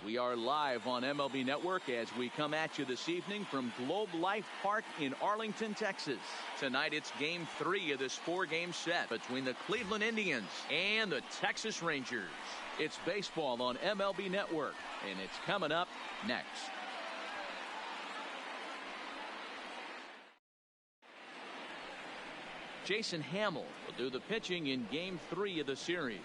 We are live on MLB Network as we come at you this evening from Globe Life Park in Arlington, Texas. Tonight it's Game 3 of this 4-game set between the Cleveland Indians and the Texas Rangers. It's baseball on MLB Network, and it's coming up next. Jason Hamill will do the pitching in Game 3 of the series.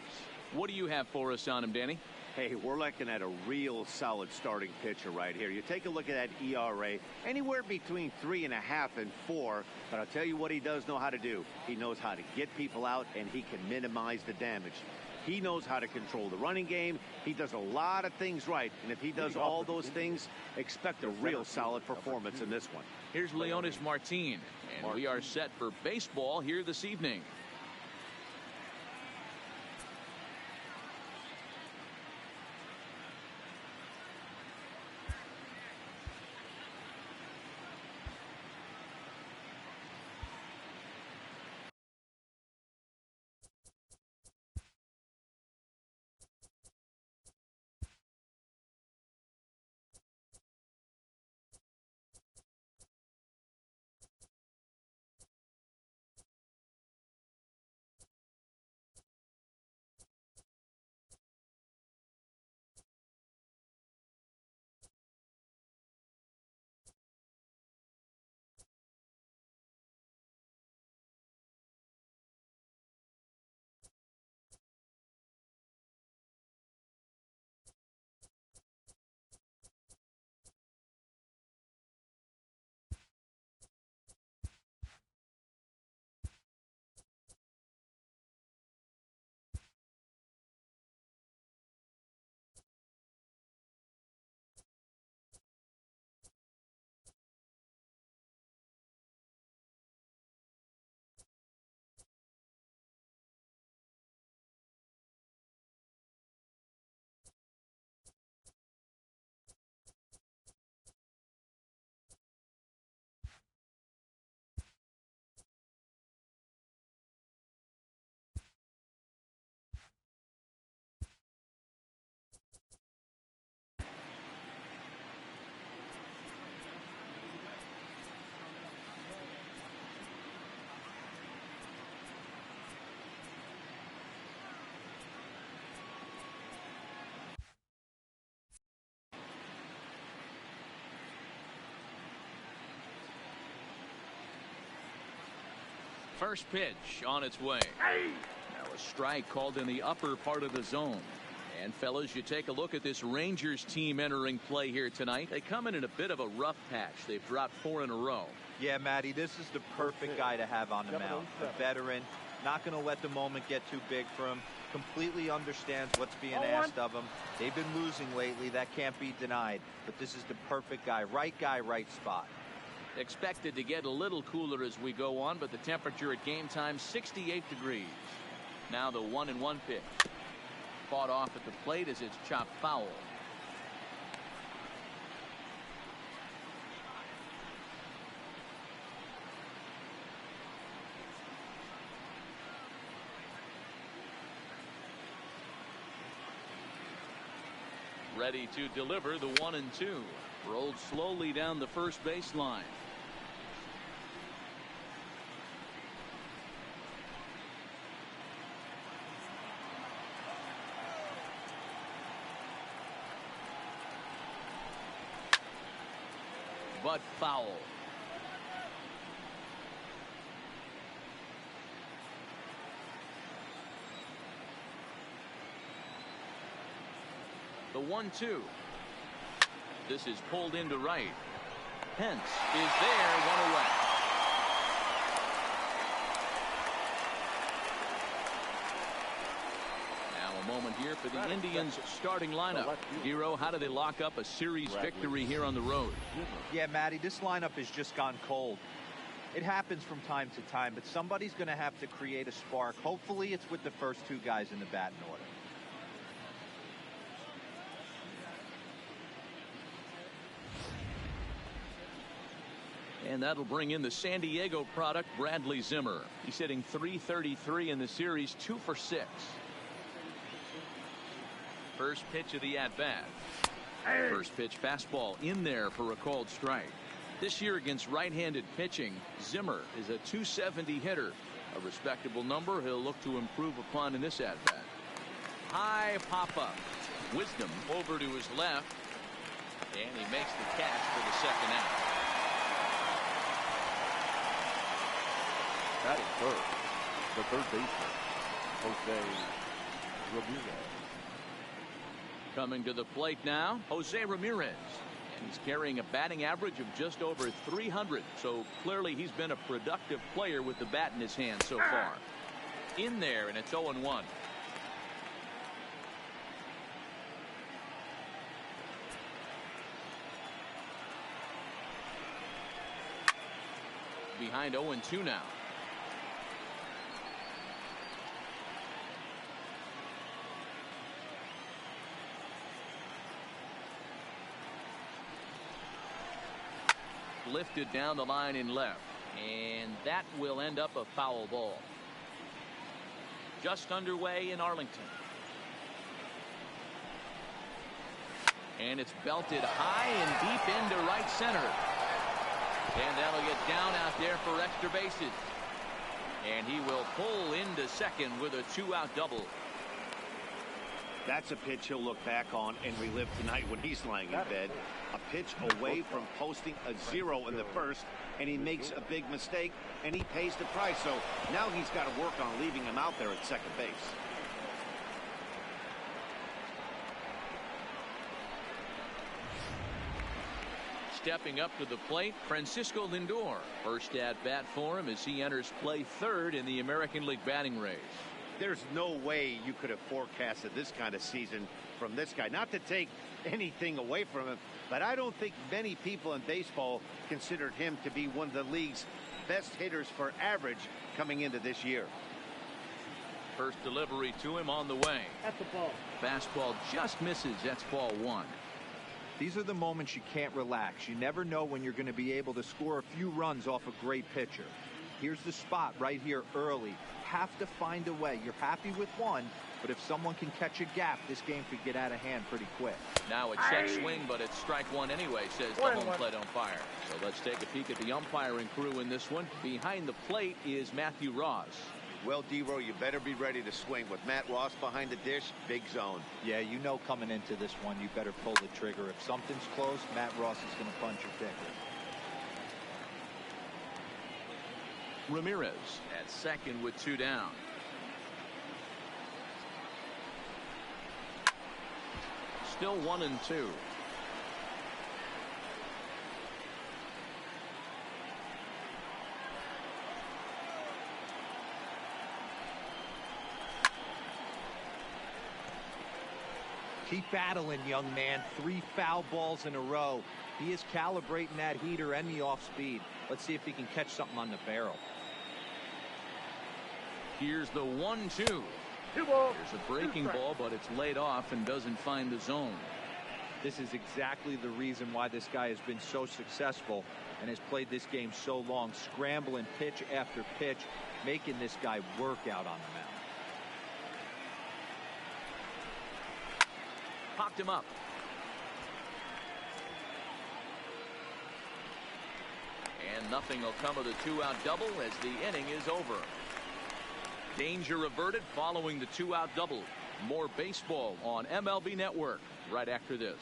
What do you have for us on him, Danny? Hey, we're looking at a real solid starting pitcher right here. You take a look at that ERA, anywhere between 3.5 and 4. But I'll tell you what he does know how to do. He knows how to get people out, and he can minimize the damage. He knows how to control the running game. He does a lot of things right. And if he does all those things, expect a real solid performance in this one. Here's Leonis Martin, and we are set for baseball here this evening. First pitch on its way. Now a strike called in the upper part of the zone. And fellas, you take a look at this Rangers team entering play here tonight. They come in a bit of a rough patch. They've dropped 4 in a row. Yeah, Matty, this is the perfect guy to have on the mound. A veteran, not going to let the moment get too big for him. Completely understands what's being asked of him. They've been losing lately. That can't be denied. But this is the perfect guy, right spot. Expected to get a little cooler as we go on, but the temperature at game time 68 degrees. Now the 1-1 pitch. Fought off at the plate as it's chopped foul. Ready to deliver the 1-2. Rolled slowly down the first baseline. But foul. The 1-2. This is pulled into right. Pence is there, 1 away. Now a moment here for the Indians starting lineup. Hero, how do they lock up a series victory here on the road? Yeah, Matty, this lineup has just gone cold. It happens from time to time, but somebody's going to have to create a spark. Hopefully it's with the first 2 guys in the batting order. And that'll bring in the San Diego product, Bradley Zimmer. He's hitting .333 in the series, 2 for 6. First pitch of the at-bat. First pitch fastball in there for a called strike. This year against right-handed pitching, Zimmer is a .270 hitter. A respectable number he'll look to improve upon in this at-bat. High pop-up. Wisdom over to his left. And he makes the catch for the second out. That is first. The third baseman, Jose Ramirez. Coming to the plate now, Jose Ramirez. And he's carrying a batting average of just over 300. So clearly he's been a productive player with the bat in his hand so far. In there, and it's 0-1. Behind 0-2 now. Lifted down the line in left, and that will end up a foul ball. Just underway in Arlington. And it's belted high and deep into right center. And that'll get down out there for extra bases. And he will pull into second with a 2-out double. That's a pitch he'll look back on and relive tonight when he's lying in bed. A pitch away from posting a 0 in the first, and he makes a big mistake, and he pays the price. So now he's got to work on leaving him out there at second base. Stepping up to the plate, Francisco Lindor. First at bat for him as he enters play third in the American League batting race. There's no way you could have forecasted this kind of season from this guy. Not to take anything away from him, but I don't think many people in baseball considered him to be one of the league's best hitters for average coming into this year. First delivery to him on the way. At the ball. Fastball just misses. That's ball one. These are the moments you can't relax. You never know when you're going to be able to score a few runs off a great pitcher. Here's the spot right here early. Have to find a way. You're happy with one, but if someone can catch a gap, this game could get out of hand pretty quick. Now a check swing, but it's strike one anyway, says the home plate umpire. So let's take a peek at the umpiring crew in this one. Behind the plate is Matthew Ross. Well, D-Row, you better be ready to swing. With Matt Ross behind the dish, big zone. Yeah, you know coming into this one, you better pull the trigger. If something's close, Matt Ross is going to punch your ticket. Ramirez at second with two down. Still 1-2. Keep battling, young man. 3 foul balls in a row. He is calibrating that heater and the off speed. Let's see if he can catch something on the barrel. Here's the 1-2. Here's a breaking ball, but it's laid off and doesn't find the zone. This is exactly the reason why this guy has been so successful and has played this game so long, scrambling pitch after pitch, making this guy work out on the mound. Popped him up. And nothing will come of the 2-out double as the inning is over. Danger averted following the 2-out double. More baseball on MLB Network right after this.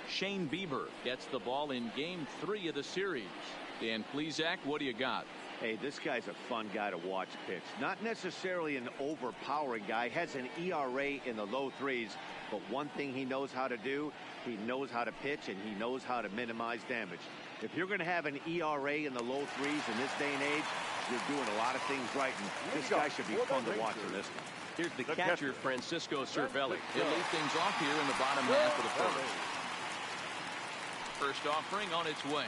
Shane Bieber gets the ball in game 3 of the series. Dan Plesac, what do you got? Hey, this guy's a fun guy to watch pitch. Not necessarily an overpowering guy. Has an ERA in the low 3s. But one thing he knows how to do, he knows how to pitch and he knows how to minimize damage. If you're going to have an ERA in the low 3s in this day and age, you're doing a lot of things right. And this guy should be fun to watch in this one. Here's the catcher, Francisco Cervelli. He'll lead things off here in the bottom half of the first. First offering on its way.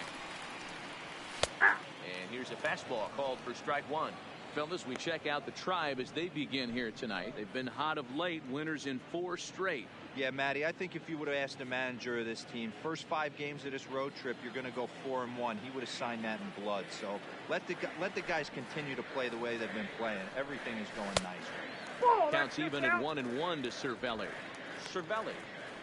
And here's a fastball called for strike one. Fellas, we check out the Tribe as they begin here tonight. They've been hot of late, winners in 4 straight. Yeah, Matty, I think if you would have asked the manager of this team, first 5 games of this road trip, you're going to go 4-1. He would have signed that in blood. So let the guys continue to play the way they've been playing. Everything is going nice. Counts even at 1-1 to Cervelli. Cervelli,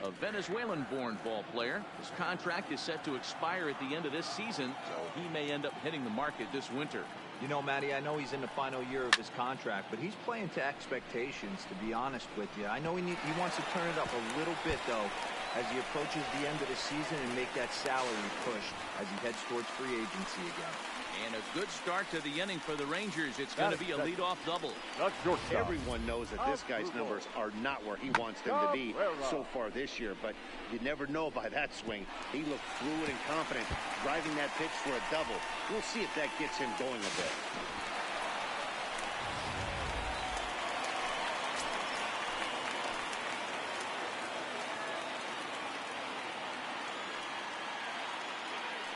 a Venezuelan-born ball player. His contract is set to expire at the end of this season, so he may end up hitting the market this winter. You know, Matty, I know he's in the final year of his contract, but he's playing to expectations, to be honest with you. I know he wants to turn it up a little bit, though, as he approaches the end of the season and make that salary push as he heads towards free agency again. And a good start to the inning for the Rangers. It's going to be a leadoff double. Everyone knows that this guy's numbers are not where he wants them to be so far this year, but you never know by that swing. He looked fluid and confident, driving that pitch for a double. We'll see if that gets him going a bit.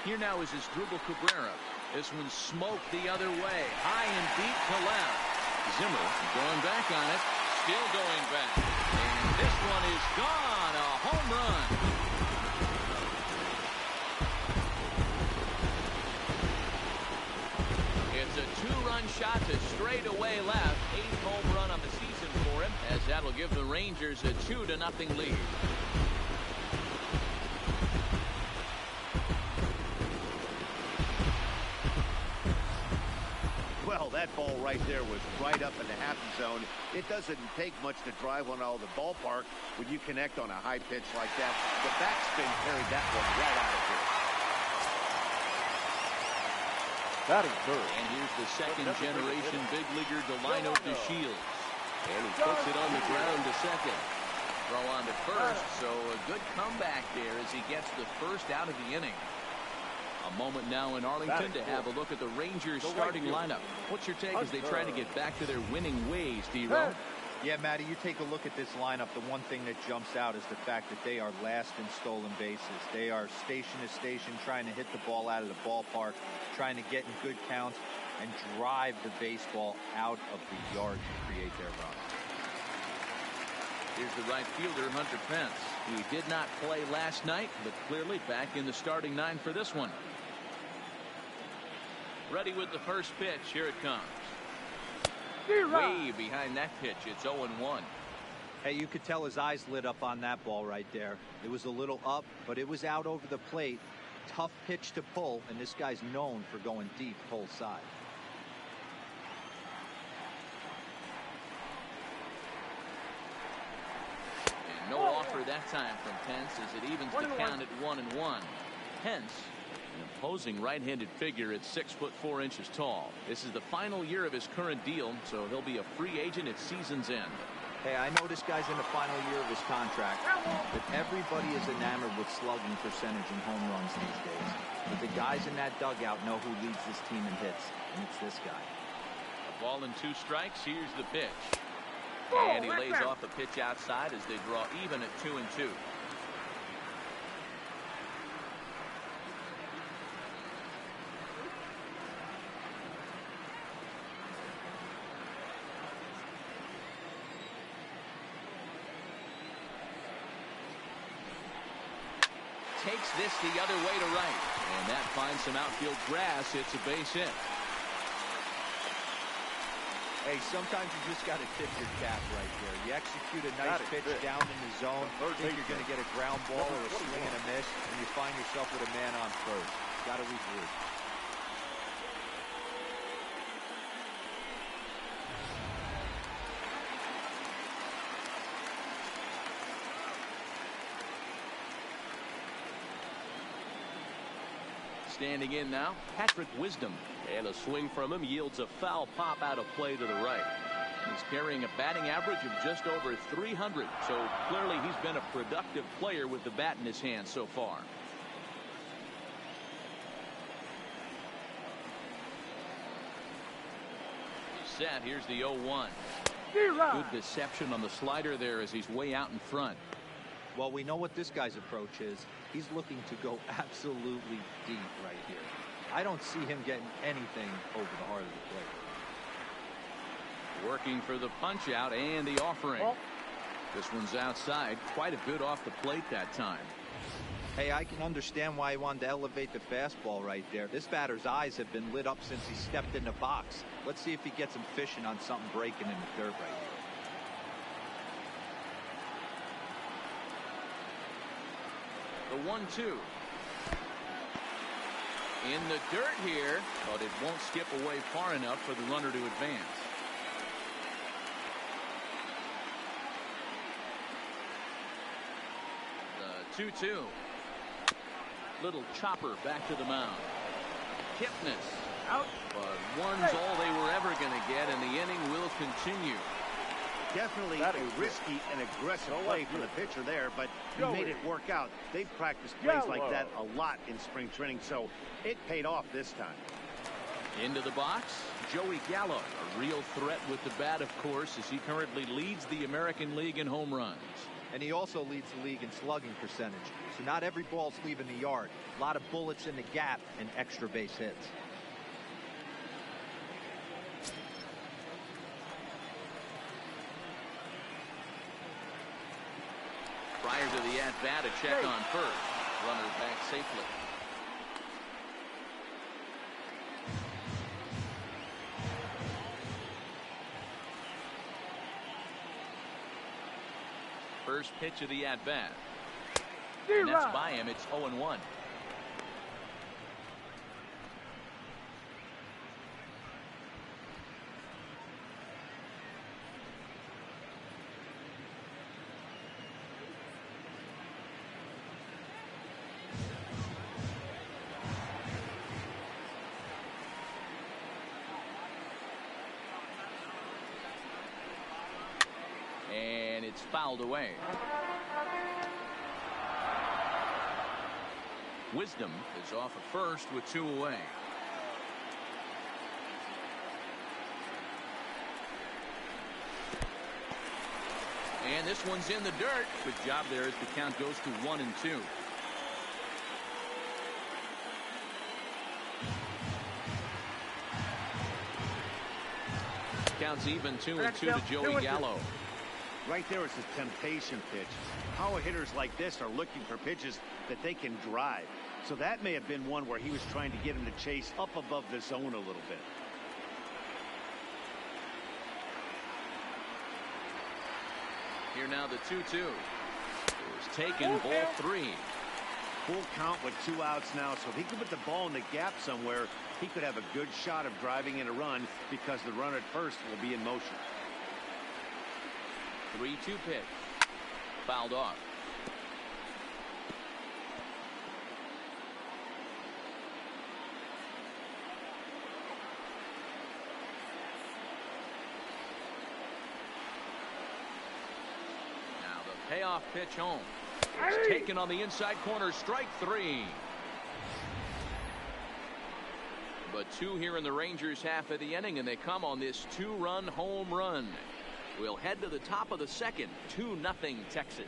Here now is Asdrubal Cabrera. This one smoked the other way, high and deep to left. Zimmer going back on it, still going back. And this one is gone, a home run. It's a 2-run shot to straightaway left. 8th home run on the season for him, as that'll give the Rangers a 2-0 lead. Well, that ball right there was right up in the happy zone. It doesn't take much to drive one out of the ballpark when you connect on a high pitch like that. The backspin carried that one right out of here. Batting third. And here's the second-generation big leaguer, Delino DeShields. And he puts it on the ground to second. Throw on to first, so a good comeback there as he gets the first out of the inning. A moment now in Arlington to have a look at the Rangers starting lineup. What's your take as they try to get back to their winning ways, D-Row? Yeah, Matty, you take a look at this lineup. The one thing that jumps out is the fact that they are last in stolen bases. They are station to station trying to hit the ball out of the ballpark, trying to get in good counts and drive the baseball out of the yard to create their run. Here's the right fielder, Hunter Pence. He did not play last night, but clearly back in the starting 9 for this one. Ready with the first pitch. Here it comes. Way behind that pitch. It's 0-1. Hey, you could tell his eyes lit up on that ball right there. It was a little up, but it was out over the plate. Tough pitch to pull, and this guy's known for going deep pull side. And no offer that time from Pence as it evens the count at 1-1. Pence, an imposing right-handed figure at 6'4" tall. This is the final year of his current deal, so he'll be a free agent at season's end. Hey, I know this guy's in the final year of his contract, but everybody is enamored with slugging percentage and home runs these days. But the guys in that dugout know who leads this team in hits, and it's this guy. A ball and 2 strikes. Here's the pitch. And he lays off a pitch outside as they draw even at 2-2. Takes this the other way to right, and that finds some outfield grass. It's a base hit. Hey, sometimes you just got to tip your cap right there. You execute a nice pitch down in the zone, think you're going to get a ground ball or a swing and a miss, and you find yourself with a man on first. Got to regroup. Standing in now, Patrick Wisdom. And a swing from him yields a foul pop out of play to the right. He's carrying a batting average of just over 300, so clearly he's been a productive player with the bat in his hand so far. He's set. Here's the 0-1. Good deception on the slider there as he's way out in front. Well, we know what this guy's approach is. He's looking to go absolutely deep right here. I don't see him getting anything over the heart of the plate. Working for the punch out and the offering. This one's outside, quite a bit off the plate that time. Hey, I can understand why he wanted to elevate the fastball right there. This batter's eyes have been lit up since he stepped in the box. Let's see if he gets him fishing on something breaking in the dirt right here. The 1-2. In the dirt here, but it won't skip away far enough for the runner to advance. The 2-2. Little chopper back to the mound. Kipnis out, but one's all they were ever going to get, and the inning will continue. Definitely a risky and aggressive play from the pitcher there, but he made it work out. They've practiced plays like that a lot in spring training, so it paid off this time. Into the box, Joey Gallo, a real threat with the bat, of course, as he currently leads the American League in home runs. And he also leads the league in slugging percentage. So not every ball's leaving the yard. A lot of bullets in the gap and extra base hits. Prior to the at-bat, a check on first. Runner back safely. First pitch of the at-bat. And that's by him. It's 0-1. And it's fouled away. Wisdom is off at first with 2 away. And this one's in the dirt. Good job there as the count goes to 1-2. Counts even 2-2 to Joey Gallo. Right there is his temptation pitch. Power hitters like this are looking for pitches that they can drive. So that may have been one where he was trying to get him to chase up above the zone a little bit. Here now the 2-2. It was taken, ball 3. Full count with 2 outs now, so if he could put the ball in the gap somewhere, he could have a good shot of driving in a run because the runner at first will be in motion. 3-2 pitch. Fouled off. Now the payoff pitch home. It's taken on the inside corner. Strike 3. But 2 here in the Rangers half of the inning, and they come on this 2-run home run. We'll head to the top of the second. 2-0 Texas.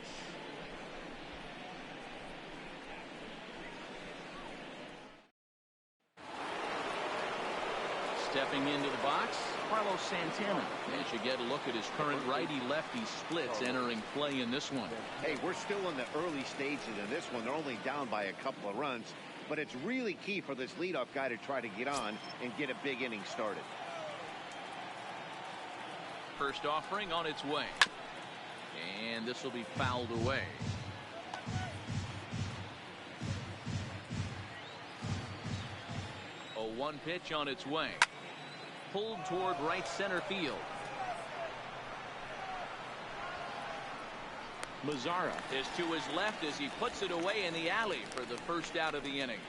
Stepping into the box, Carlos Santana. As you get a look at his current righty-lefty splits entering play in this one. Hey, we're still in the early stages of this one. They're only down by a couple of runs, but it's really key for this leadoff guy to try to get on and get a big inning started. First offering on its way. And this will be fouled away. A 1 pitch on its way. Pulled toward right center field. Mazzara is to his left as he puts it away in the alley for the first out of the inning.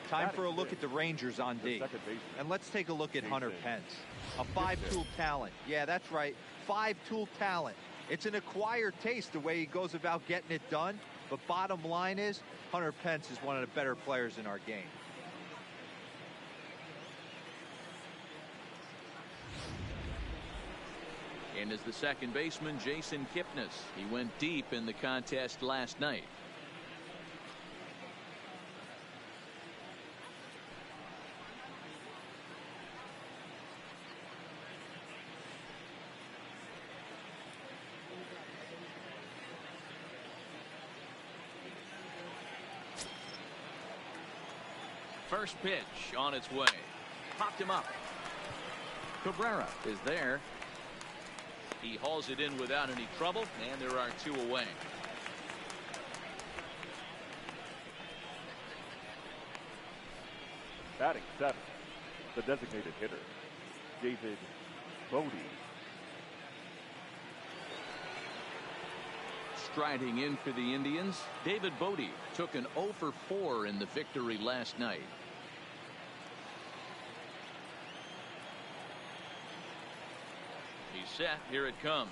Time for a look at the Rangers on D. And let's take a look at Hunter Pence. A 5-tool talent. Yeah, that's right. 5-tool talent. It's an acquired taste the way he goes about getting it done. But bottom line is, Hunter Pence is one of the better players in our game. And as the second baseman, Jason Kipnis. He went deep in the contest last night. First pitch on its way. Popped him up. Cabrera is there. He hauls it in without any trouble, and there are 2 away. Batting 7th, the designated hitter, David Bodie. Striding in for the Indians, David Bodie took an 0 for 4 in the victory last night. He's set. Here it comes.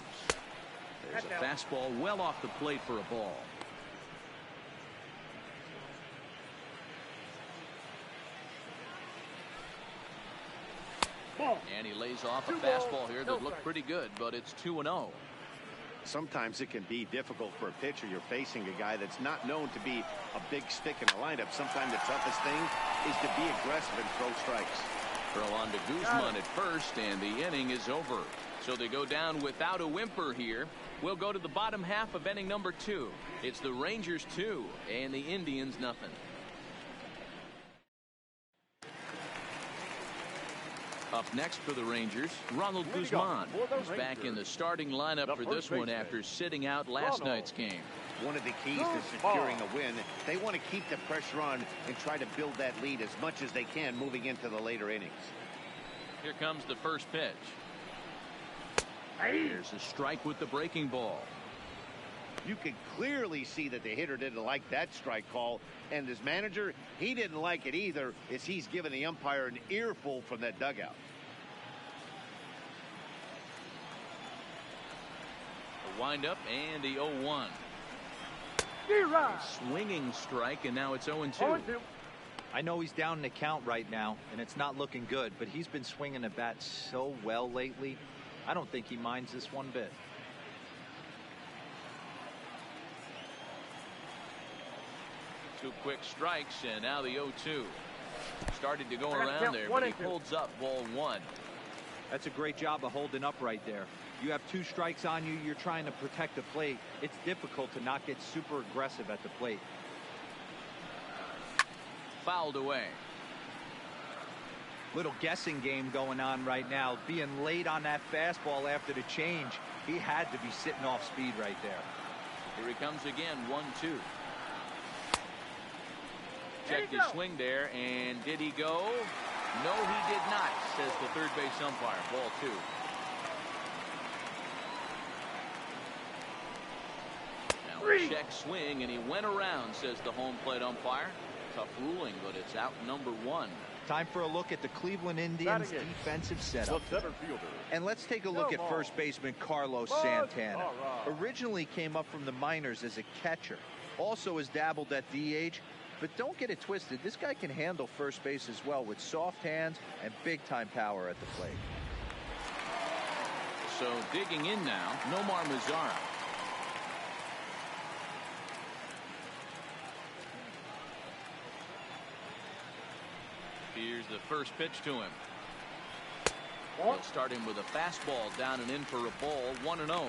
There's a fastball well off the plate for a ball. And he lays off a fastball here that looked pretty good, but it's 2-0. Sometimes it can be difficult for a pitcher. You're facing a guy that's not known to be a big stick in the lineup. Sometimes the toughest thing is to be aggressive and throw strikes. Throw on to Guzman at first, and the inning is over. So they go down without a whimper here. We'll go to the bottom half of inning number 2. It's the Rangers 2 and the Indians nothing. Up next for the Rangers, Ronald Guzman. He's back in the starting lineup for this one after sitting out last night's game. One of the keys to securing a win, they want to keep the pressure on and try to build that lead as much as they can moving into the later innings. Here comes the first pitch. There's a strike with the breaking ball. You can clearly see that the hitter didn't like that strike call, and his manager, he didn't like it either, as he's giving the umpire an earful from that dugout. A windup and the 0-1. Swinging strike, and now it's 0-2. I know he's down in the count right now, and it's not looking good, but he's been swinging the bat so well lately. I don't think he minds this one bit. Two quick strikes, and now the 0-2. Started to go around there, but he holds up ball 1. That's a great job of holding up right there. You have 2 strikes on you. You're trying to protect the plate. It's difficult to not get super aggressive at the plate. Fouled away. Little guessing game going on right now. Being late on that fastball after the change. He had to be sitting off speed right there. Here he comes again, 1-2. Checked his swing there, and did he go? No, he did not, says the third base umpire. Ball 2. Now a check swing, and he went around, says the home plate umpire. Tough ruling, but it's out number 1. Time for a look at the Cleveland Indians defensive setup. And let's take a look at first baseman Carlos Santana. Originally came up from the minors as a catcher. Also has dabbled at DH. But don't get it twisted. This guy can handle first base as well with soft hands and big-time power at the plate. So digging in now, Nomar Mazara. Here's the first pitch to him. He'll start him with a fastball down and in for a ball, 1-0.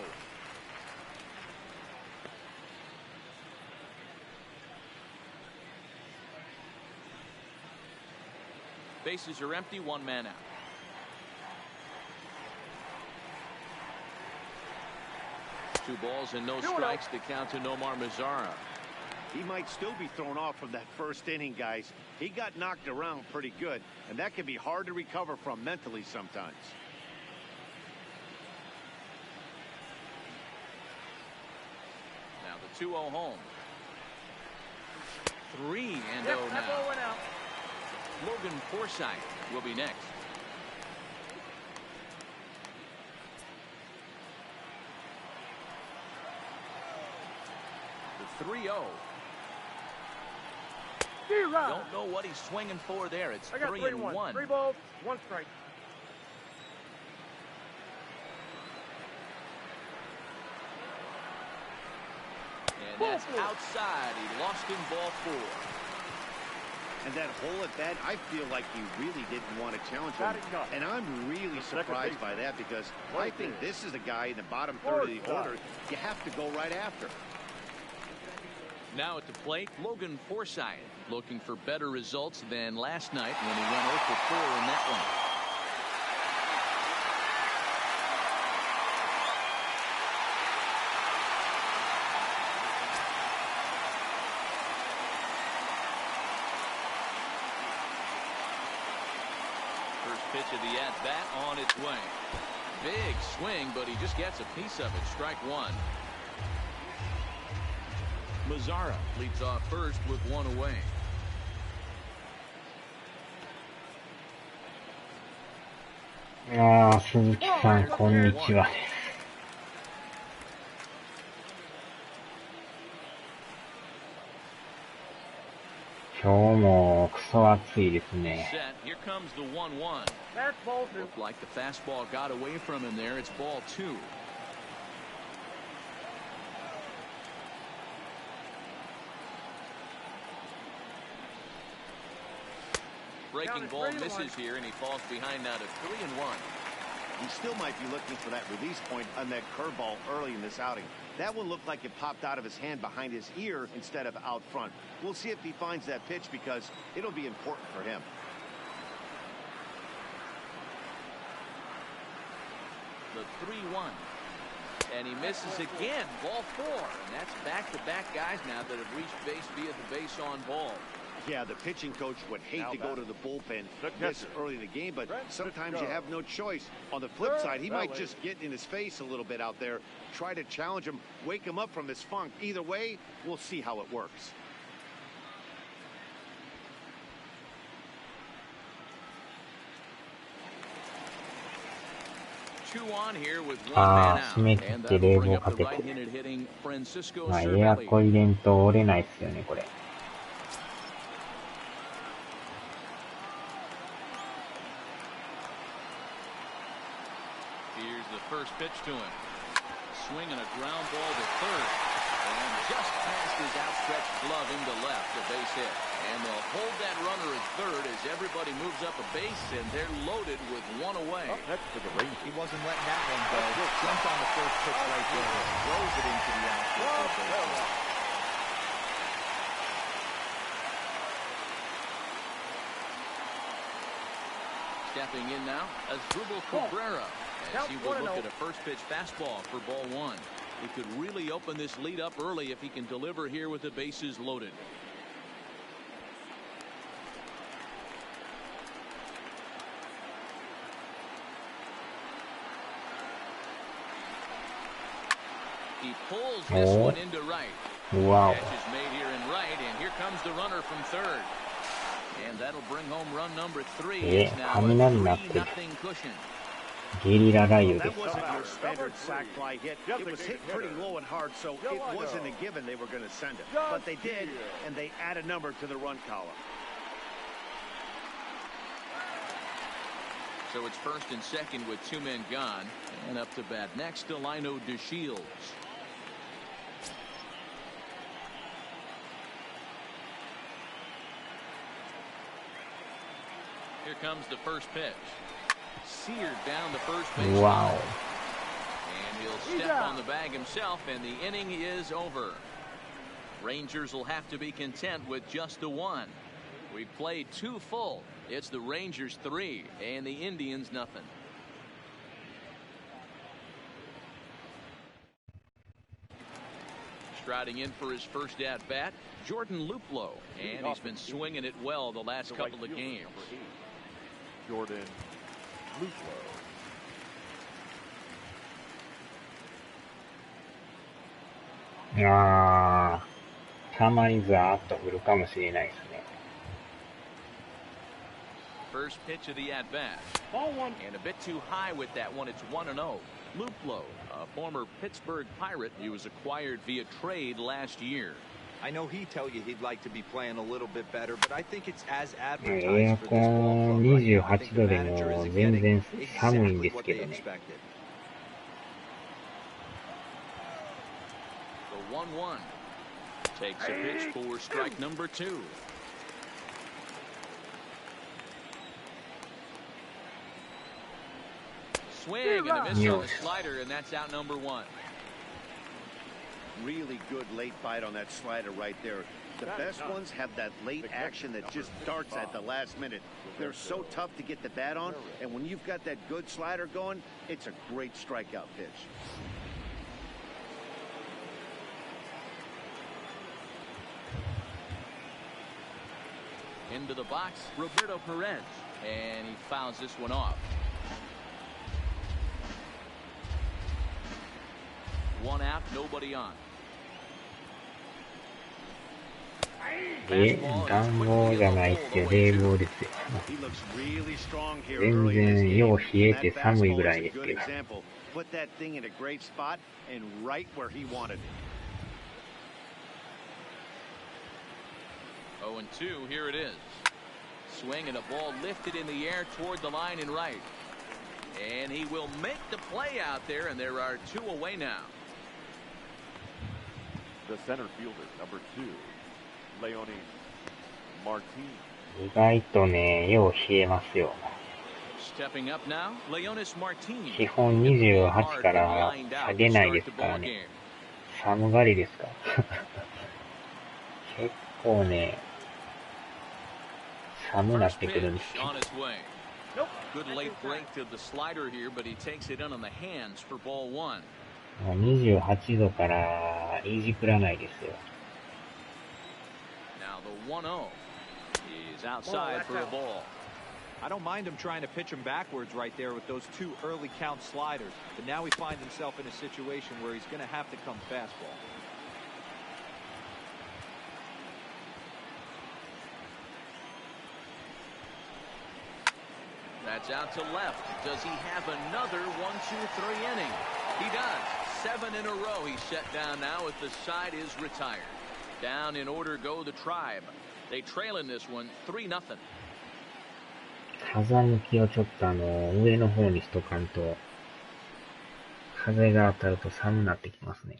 Bases are empty, 1 man out. Two balls and no strikes to count to Nomar Mazara. He might still be thrown off from that first inning, guys. He got knocked around pretty good, and that can be hard to recover from mentally sometimes. Now the 2-0 home. 3-0 now. Logan Forsythe will be next. The 3-0. Don't know what he's swinging for there. It's 3-1. 3 balls, 1 strike. And that's outside. He lost in ball 4. And that hole at bat, I feel like he really didn't want to challenge him. And I'm really surprised by that, because I think this is a guy in the bottom third of the order you have to go right after. Now at the plate, Logan Forsythe, looking for better results than last night when he went 0 for 4 in that one. First pitch of the at-bat on its way. Big swing, but he just gets a piece of it. Strike one. Mazzara leads off first with one away. Suzuki-san, こんにちは。今日もクソ暑いですね。Here comes the 1-1. Looked like the fastball got away from him there. It's ball 2. Breaking ball misses here, and he falls behind now to 3-1. He still might be looking for that release point on that curveball early in this outing. That one looked like it popped out of his hand behind his ear instead of out front. We'll see if he finds that pitch because it'll be important for him. The 3-1. And he misses again. Ball 4. And that's back-to-back guys now that have reached base via the base on ball. Yeah, the pitching coach would hate to go to the bullpen this early in the game, but sometimes you have no choice. On the flip side, he might just get in his face a little bit out there, try to challenge him, wake him up from his funk. Either way, we'll see how it works. Two on here with one man out. And that'll bring up the right-handed hitting Francisco Cervelli. エアコン入れんと折れないですよね、これ。Here's the first pitch to him. Swinging a ground ball to third. And just past his outstretched glove into left, a base hit. And they'll hold that runner at third as everybody moves up a base, and they're loaded with one away. Next to the Rangers. He wasn't letting that one go. Jumped on the first pitch right there. Throws it into the outfield. Stepping in now, Asdrubal Cabrera, as he will look at a first pitch fastball for ball 1. He could really open this lead up early if he can deliver here with the bases loaded. He pulls this one into right. Wow. Catch is made here in right, and here comes the runner from third. And that'll bring home run number 3. It's now a 3-0 cushion. ゲリラ雷雨で That wasn't your standard sac fly hit. It was hit pretty low and hard, so it wasn't a given they were going to send it. But they did, and they add a number to the run column. So it's first and second with 2 men gone. And up to bat next, Delino DeShields. Here comes the first pitch. Seared down the first base. Wow. And he'll step on the bag himself, and the inning is over. Rangers will have to be content with just the 1. We've played 2 full. It's the Rangers 3 and the Indians nothing. Striding in for his first at-bat, Jordan Luplow, and he's been swinging it well the last couple of games. Jordan Luplow. Ah, たまにザーッと降るかもしれないですね。First pitch of the at-bat. And a bit too high with that one. It's 1-0. Luplow, a former Pittsburgh Pirate, he was acquired via trade last year. I know he'd tell you he'd like to be playing a little bit better, but I think it's as エア advertised コ for this ball ン club right now. I 28 think 度 the で manager も isn't 全 getting 然寒いん exactly です what け they どね。 expected. The 1-1 takes a pitch for strike number 2. Swing and a miss on the slider, and that's out number 1. Really good late bite on that slider right there. The best ones have that late action that just darts at the last minute. They're so tough to get the bat on, and when you've got that good slider going, it's a great strikeout pitch. Into the box, Roberto Perez, and he fouls this one off. 1 out, nobody on. 暖房じゃないって冷房ですよ。全然よう冷えて寒いぐらいですけど。Put that thing in a great spot and right where he wanted it. 0-2, here it is. Swing and a ball lifted in the air toward the line and right. And he will make the play out there, and there are 2 away now. The center fielder, number 2, Leone Martin. 意外とね、よう冷えますよ。Stepping up now, Leonis Martin. 基本28から下げないですからね。寒がりですか。結構ね、寒なってくるんですよ。Good late break to the slider here, but he takes it in on the hands for ball 1. 28度からいじくらないですよ。Now the 1-0 is outside for a ball. I don't mind him trying to pitch him backwards right there with those 2 early count sliders, but now he finds himself in a situation where he's going to have to come fastball. That's out to left. Does he have another 1-2-3 inning? He does. 7 in a row he's set down now as the side is retired. Down in order go the Tribe. They trail in this one 3-0. 風向きをちょっと上の方にしとかんと、風が当たると寒なってきますね。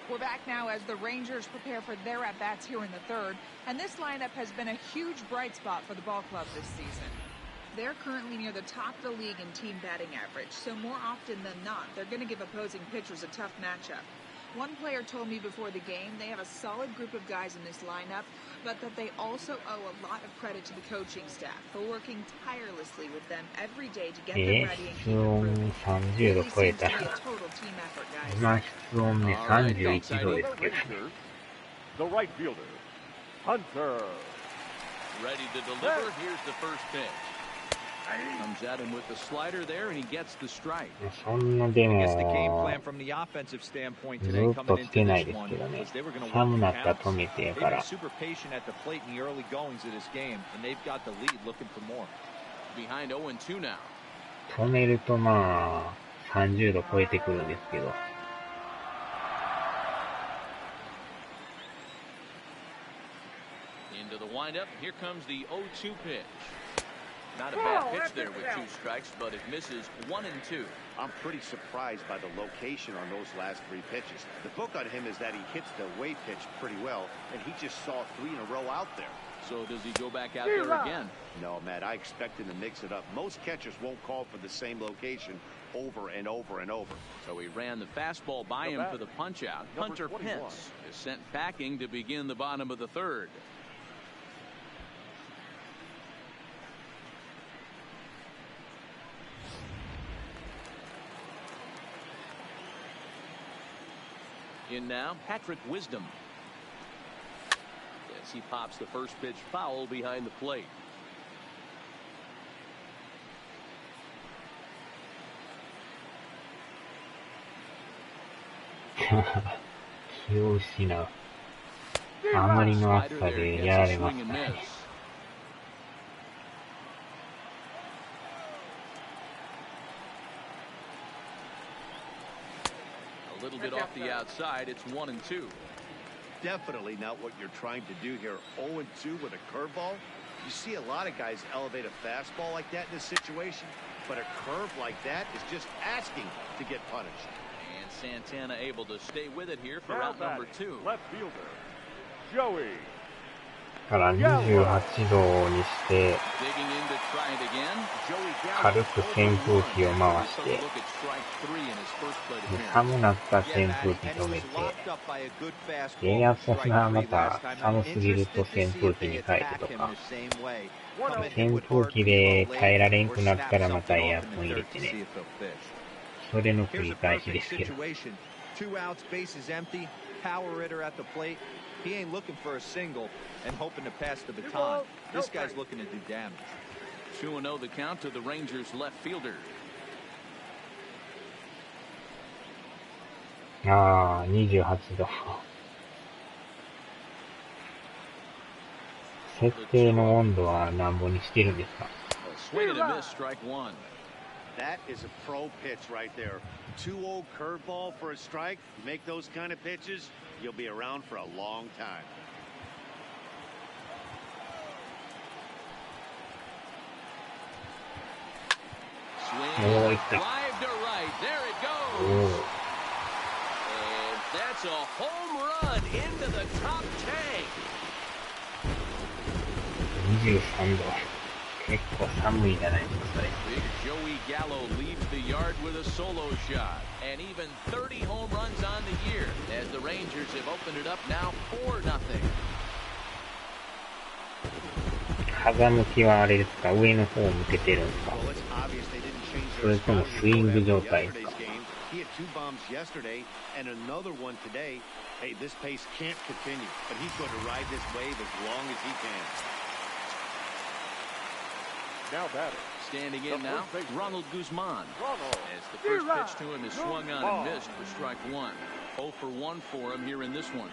We're back now as the Rangers prepare for their at-bats here in the third, and this lineup has been a huge bright spot for the ball club this season. They're currently near the top of the league in team batting average, so more often than not, they're going to give opposing pitchers a tough matchup. One player told me before the game they have a solid group of guys in this lineup, but that they also owe a lot of credit to the coaching staff for working tirelessly with them every day to get them ready and keep improving. 30度超えたら、今室温ね31度ですけど。The right fielder, Hunter. Ready to deliver. Here's the first pitch. Comes at him with the slider there, and he gets the strike. そんなでも、ずっとつけないですけどね。寒なったら止めてやから。止めるとまあ、30度超えてくるんですけど。Into the windup, here comes the 0-2 pitch. Not a bad pitch there with 2 strikes, but it misses 1 and 2. I'm pretty surprised by the location on those last 3 pitches. The book on him is that he hits the away pitch pretty well, and he just saw 3 in a row out there. So does he go back out there again? No, Matt, I expect him to mix it up. Most catchers won't call for the same location over and over and over. So he ran the fastball by him for the punch-out. Hunter Pence is sent packing to begin the bottom of the third. In now, Patrick Wisdom. As he pops the first pitch foul behind the plate.気を失う。あまりの暑さでやられますね。A little bit off the outside. It's 1 and 2. Definitely not what you're trying to do here. 0-2 with a curveball. You see a lot of guys elevate a fastball like that in this situation, but a curve like that is just asking to get punished. And Santana able to stay with it here for out number 2. Left fielder, Joey から28度にして、軽く扇風機を回して、寒なった扇風機止めて、エアコンがまた寒すぎると扇風機に変えてとか、扇風機で耐えられんくなったらまたエアコン入れてね。それの繰り返しですけど。He ain't looking for a single and hoping to pass the baton. This guy's looking to do damage. 2-0 the count to the Rangers left fielder. 28度。設定の温度は何本にしてるんですか？ Swing and a miss, strike one. That is a pro pitch right there. 2-0 curveball for a strike. Make those kind of pitches, you'll be around for a long time. Swing, drive to right. There it goes. And that's a home run into the top tank. 23度。結構寒いじゃないですか、それ。Big Joey Gallo leads the yard with a solo shot, and even 30 home runs on the year, as the Rangers have opened it up now 4-0. 風向きはあれですか、上の方を向けてるんですか、それともスイング状態ですか。He had 2 bombs yesterday and another one today. Hey, this pace can't continue, but he's going to ride this wave as long as he can. Now batter. Standing in now, Ronald Guzman. As the first pitch to him is swung on and missed for strike one. 0 for 1 for him here in this one.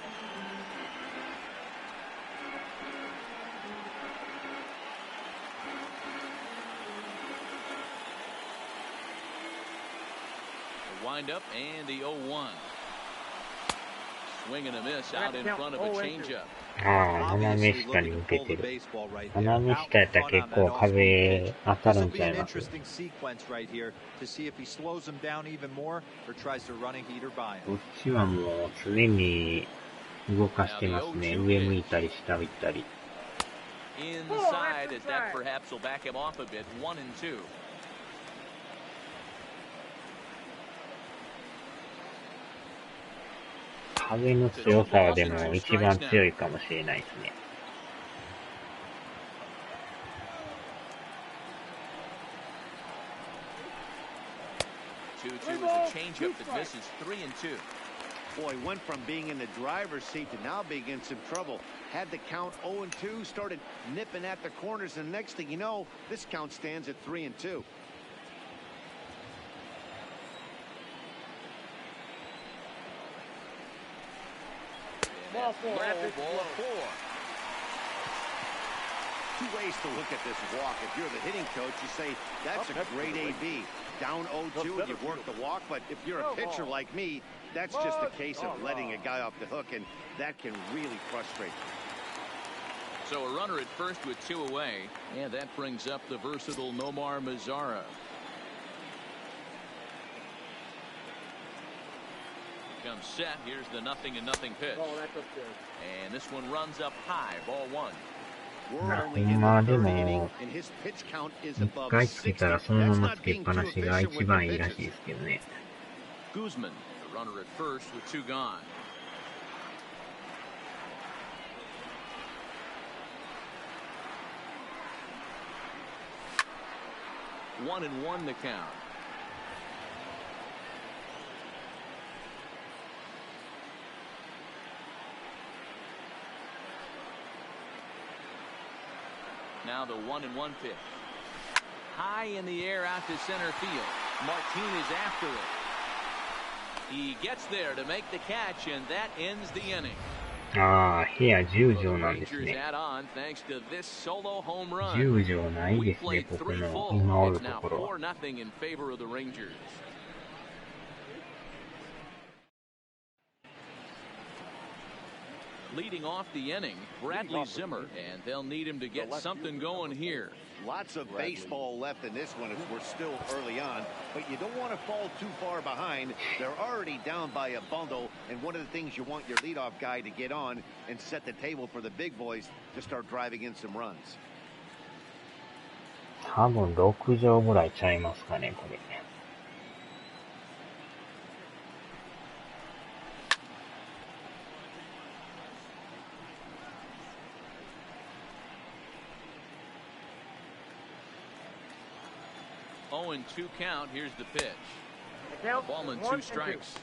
The windup and the 0-1. Swing and a miss out in front of a changeup. 斜め下に向けてる。斜め下やったら結構風当たるんちゃいます？こっちはもう常に動かしてますね。上向いたり下向いたり。Inside as that perhaps will back him off a bit. 1-2. 風の強さでも一番強いかもしれないですね。2-2 is a changeup that misses 3-2. Boy, went from being in the driver's seat to now being in some trouble. Had the count 0-2, started nipping at the corners, and next thing you know, this count stands at 3-2. Ball four. 2 ways to look at this walk. If you're the hitting coach, you say, that's a great AB. Down 0-2 and you work the walk, but if you're a pitcher like me, that's just a case of letting a guy off the hook, and that can really frustrate you. So a runner at first with 2 away, and that brings up the versatile Nomar Mazara. Comes set. Here's the 0-0 pitch. And this one runs up high. Ball 1. まあでも、一回つけたらそのままつけっぱなしが一番いいらしいですけどね。Guzman, the runner at first with 2 gone. One and one the count. Now the 1-1 pitch. High in the air out to center field. Martinez after it. He gets there to make the catch, and that ends the inning. 部屋10畳なんですね。10畳ないですね、僕の今おるところは。Leading off the inning, Bradley Zimmer, and they'll need him to get something going here. Lots of baseball left in this one as we're still early on, but you don't want to fall too far behind. They're already down by a bundle, and one of the things you want your leadoff guy to get on and set the table for the big boys to start driving in some runs. 多分6畳ぐらいちゃいますかね、これ。0-2 count. Here's the pitch. Ball and 2 strikes.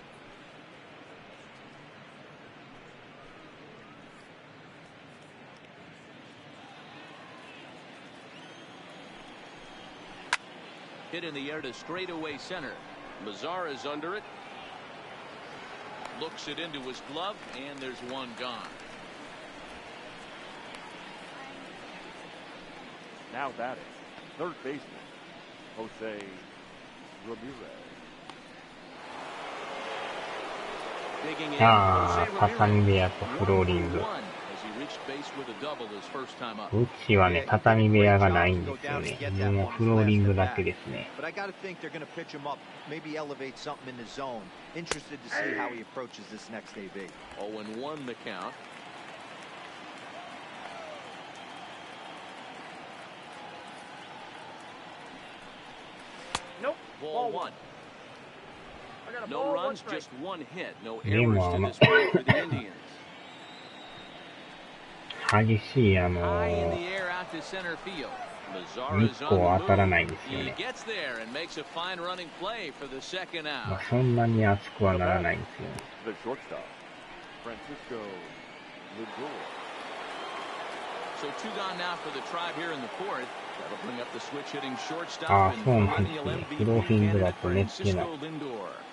Hit in the air to straightaway center. Lazar is under it. Looks it into his glove, and there's one gone. Now batting, third baseman, Jose Ramirez. ああ、畳部屋とフローリング。うちはね、畳部屋がないんですよね。もうフローリングだけですね。But I got to think they're going to pitch him up, maybe elevate something in the zone. Interested to see how he approaches this next AB. 0-1 the count. Nope. Ball 1. No runs, just 1 hit. No errors to でも this point for the Indians. 激しいHigh in the air out to center field. Lazar 日 is 光 on 当 the たら move. ないんですよ He ね。 gets there and makes a fine running play for the second まあ out. そんなに熱くはならないんですよね。 The shortstop, Francisco Lindor. So 2 gone now for the Tribe here in the 4th. That'll bring up the switch hitting あ shortstop あ、 and そうなんです perennial ね。 MVP フローリングだ candidate と寝つけない。 Francisco Lindor.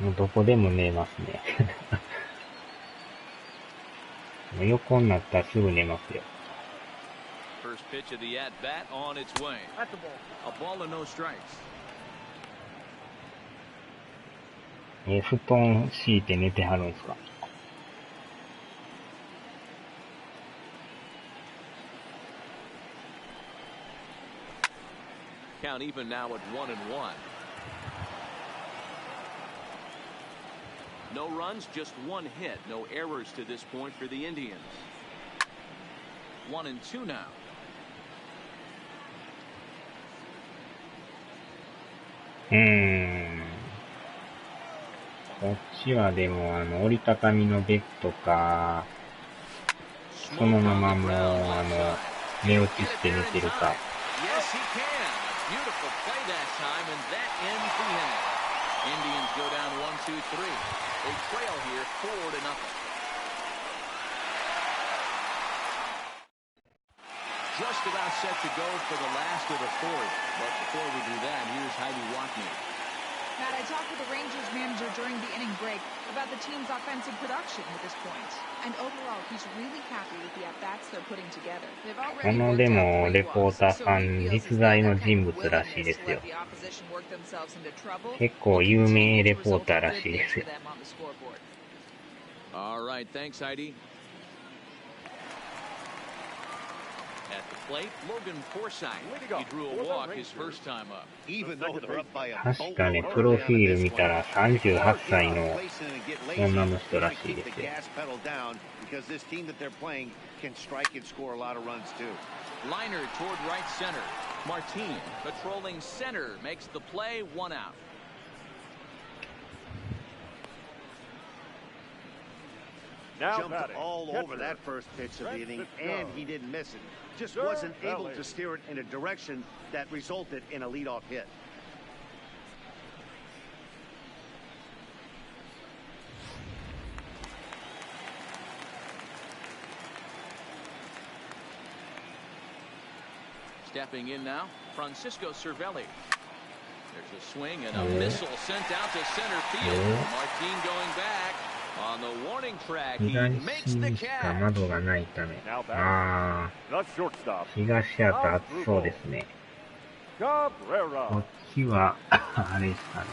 もうどこでも寝ますね。もう横になったらすぐ寝ますよ。First pitch of the at bat on its way. That's a ball. A ball and no strikes. 布団敷いて寝てはるんですか。Count even now at 1-1. No runs, just 1 hit. No errors to this point for the Indians. 1-2 now. こっちはでも折りたたみのベッドか、そのままもう寝落ちして寝てるか。Yes, he can. A beautiful play that time, and that ends the inning. Indians go down 1-2-3. They trail here 4-0. Just about set to go for the last of the 4th. But before we do that, here's Heidi Walkman. Matt, I talked with the Rangers manager during the inning break about the team's offensive production at this point. And overall, he's really happy with the at-bats they're putting together. They've こ already の worked で out も 3 レポータ walks, ー so さ he ん feels 実 as 在 though の that kind 人 of 物らしい willingness です to よ。 let the opposition work themselves into trouble 結構有名レポーターらしいですよ。 them on the scoreboard. All right, thanks, Heidi. At the plate, Logan Forsythe. He drew a walk his first time up. Even though they're up by a 確かね、プロフィール見たら38歳の女の人らしいですよ。 gas pedal down because this team that they're playing can strike and score a lot of runs too. Liner toward right center. Martin patrolling center makes the play, 1 out. Now Jumped batting, all catcher, over that first pitch of the inning, and he didn't miss it. Just wasn't able to steer it in a direction that resulted in a leadoff hit. Stepping in now, Francisco Cervelli. There's a swing and a missile sent out to center field. Martin going back. On the warning track, he 東 makes the にしか catch. 窓がないため。ああ、 the shortstop, 東やと暑そうですね。 Cabrera. こっちは、あれですかね。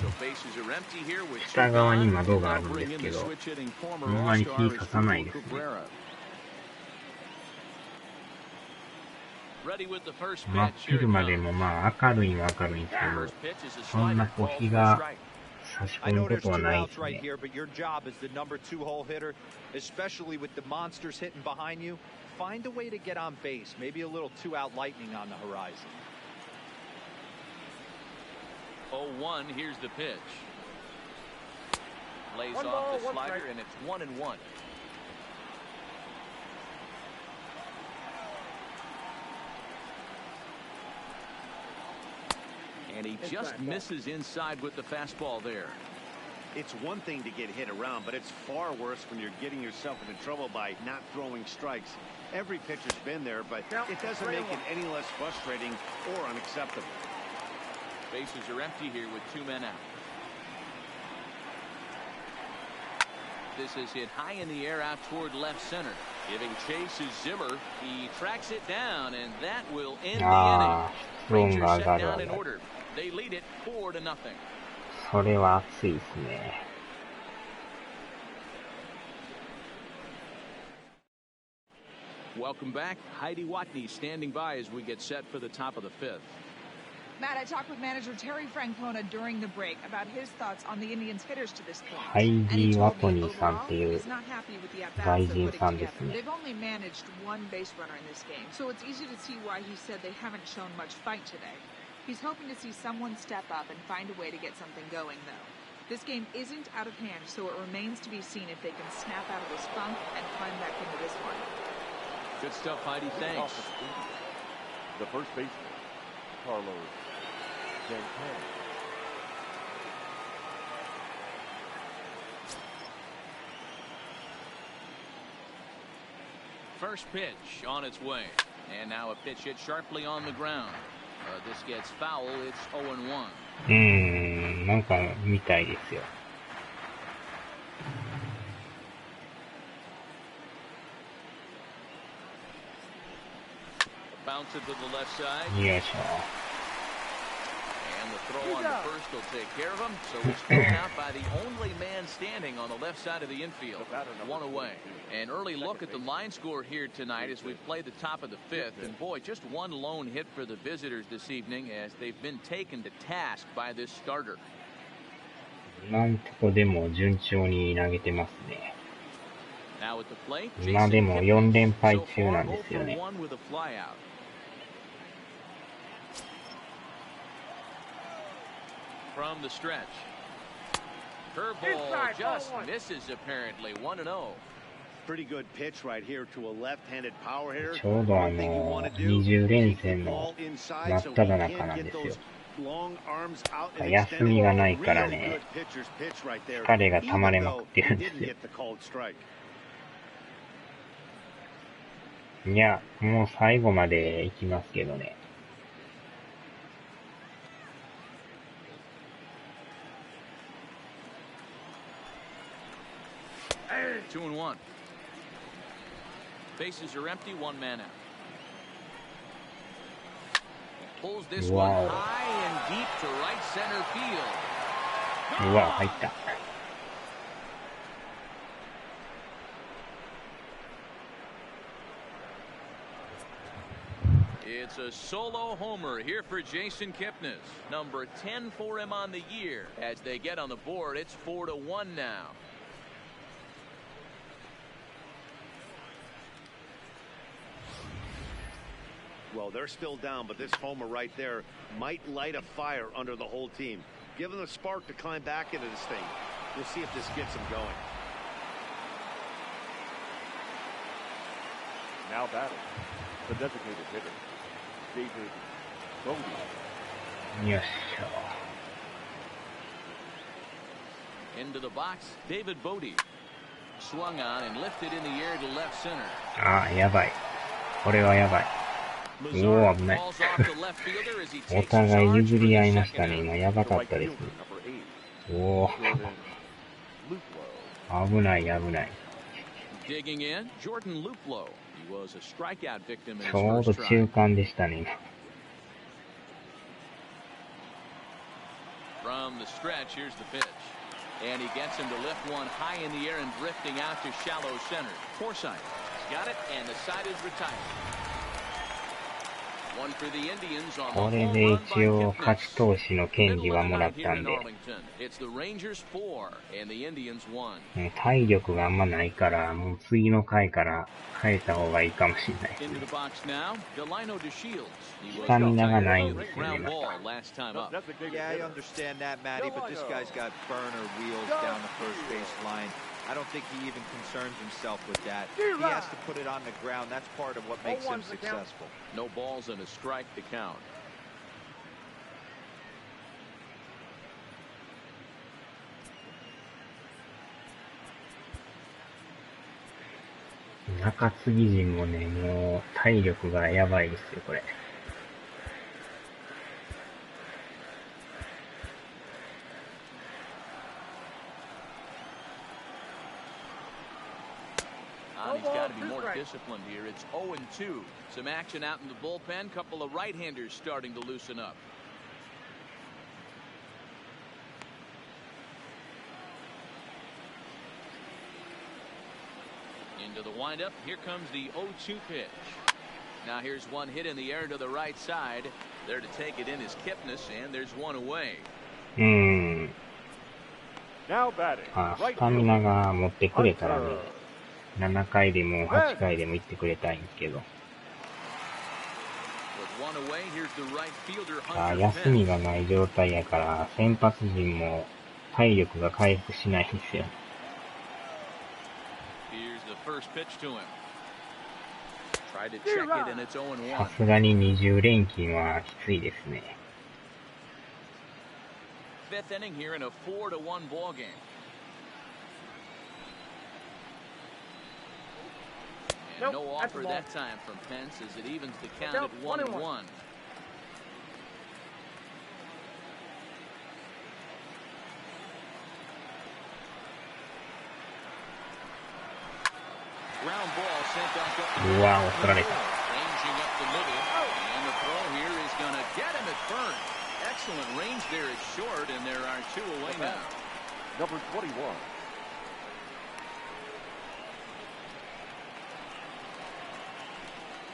So bases are empty here with 下側に Cervelli. 窓があ Now るんで bring す in け the ど、 switch hitting あ former んまり All-Star 気 is ささないです Julio ね。 Cabrera. Ready with the first 真っ pitch. 昼間でもまあ明るいは明るいんですけ First ど、 pitch is a そんな slider こう called 日 for が strike. 差し I 込 know むこ there's とは two ないで outs す right ね。 here, but your job as the number 2-hole hitter, especially with the monsters hitting behind you, find a way to get on base. Maybe a little 2-out lightning on the horizon. 0-1, here's the pitch. Lays off the slider, and it's 1-1. And he just misses inside with the fastball there. It's one thing to get hit around, but it's far worse when you're getting yourself into trouble by not throwing strikes. Every pitcher's been there, but it doesn't make it any less frustrating or unacceptable. Bases are empty here with 2 men out. This is hit high in the air out toward left center. Giving chase is Zimmer. He tracks it down, and that will end the inning. Rangers set down in order. They lead it 4-0. それは熱いですね。Welcome back. Heidi Watney standing by as we get set for the top of the 5th. Matt, I talked with manager Terry Francona during the break about his thoughts on the Indians' hitters to this point. ハイディ・ワトニーさんっていう he's not happy with the 外 at-bats they're 人さ putting んです together. ね。 They've only managed one base runner in this game, so it's easy to see why he said they haven't shown much fight today. He's hoping to see someone step up and find a way to get something going, though. This game isn't out of hand, so it remains to be seen if they can snap out of this funk and climb back into this one. Good stuff, Heidi. Thanks. The first baseman, Carlos Santana. First pitch on its way. And now a pitch hit sharply on the ground. This gets foul. It's 0-1. なんか見たいですよ。Bounce it to the left side. よいしょ。 And the throw on the first will take care of him. So it's thrown out by the only man standing on the left side of the infield. 1 away. An early look at the line score here tonight as we play the top of the 5th. And boy, just one lone hit for the visitors this evening as they've been taken to task by this starter. 今んとこでも順調に投げてますね。 Now at the plate, 今でも Jason 4連 Kipnis 敗 so 中な far んですよ 0 for ね。 1 with a flyout. From the stretch. Curveball just misses apparently. 1-0. Pretty good pitch right here to a left-handed power hitter. ちょうどOne thing you want to do, 20連 keep the 戦の ball 真 inside っ so he 只中 can't なん get ですよ。 those long arms out and 休 extended. みがないから Really ね、 good pitcher's pitch right there, 疲れが溜ま even れまく though ってる he んです didn't よ。 get the called strike. いや、もう最後まで行きますけどね。2-1. Bases are empty. 1 man out. Pulls this one Wow. high and deep to right center field. うわ、入った。It's a solo homer here for Jason Kipnis. Number 10 for him on the year. As they get on the board, it's 4-1 now. Well, they're still down, but this homer right there might light a fire under the whole team. Give them a spark to climb back into this thing. We'll see if this gets them going. Now batting, the designated hitter, David Bodie. よっし Into the box, David Bodie. Swung on and lifted in the air to left center. ょ。あ、やばい。これはやばい。おお、危ない。Falls off the left fielder as he お takes 互い charge 譲 for り the 合いまし second たね。 out. 今やばか The っ right たです fielder, ね。 number 8, おお、 Jordan Luplow. 危ない危ない。 Digging in, Jordan Luplow. He was a strikeout victim in ちょう his ど first 中 try. 間でしたね、今。From the stretch, here's the pitch. And he gets him to lift one high in the air and drifting out to shallow center. Forsythe got it, and the side is retired. これで一応勝ち投手の権利はもらったんで、体力があんまないから、もう次の回から変えた方がいいかもしれないですね。スタミナがないんですよね、また。Yeah, I understand that, Matty, but this guy's got burner wheels down the first baseline. I don't think he even concerns himself with that. He has to put it on the ground. That's part of what makes him successful. No balls and a strike to count. 中継ぎ陣もね、もう体力がやばいですよ、これ。He's got to be more disciplined here. It's 0-2. Some action out in the bullpen. Couple of right-handers starting to loosen up. Into the windup. Here comes the 0-2 pitch. Now here's one hit in the air to the right side. There to take it in is Kipnis, and there's one away. スタミナが持ってくれたらね、7回でも8回でも行ってくれたいんですけど。休みがない状態やから、先発陣も体力が回復しないんですよ。さすがに20連勤はきついですね。Fifth inning here in a 4-1 ball game. And no offer that time from Pence as it evens the count at 1-1. Ground ball sent up. Wow, ranging up the middle, and the throw here is going to get him at first. Excellent range there at short, and there are two away now. Number 21.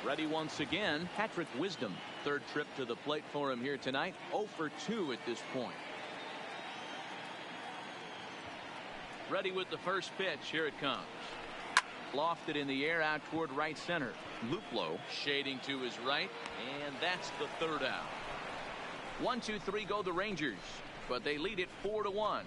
Ready once again, Patrick Wisdom. Third trip to the plate for him here tonight. 0 for 2 at this point. Ready with the first pitch. Here it comes. Lofted in the air out toward right center. Luplow shading to his right, and that's the third out. 1-2-3 go the Rangers, but they lead it 4-1.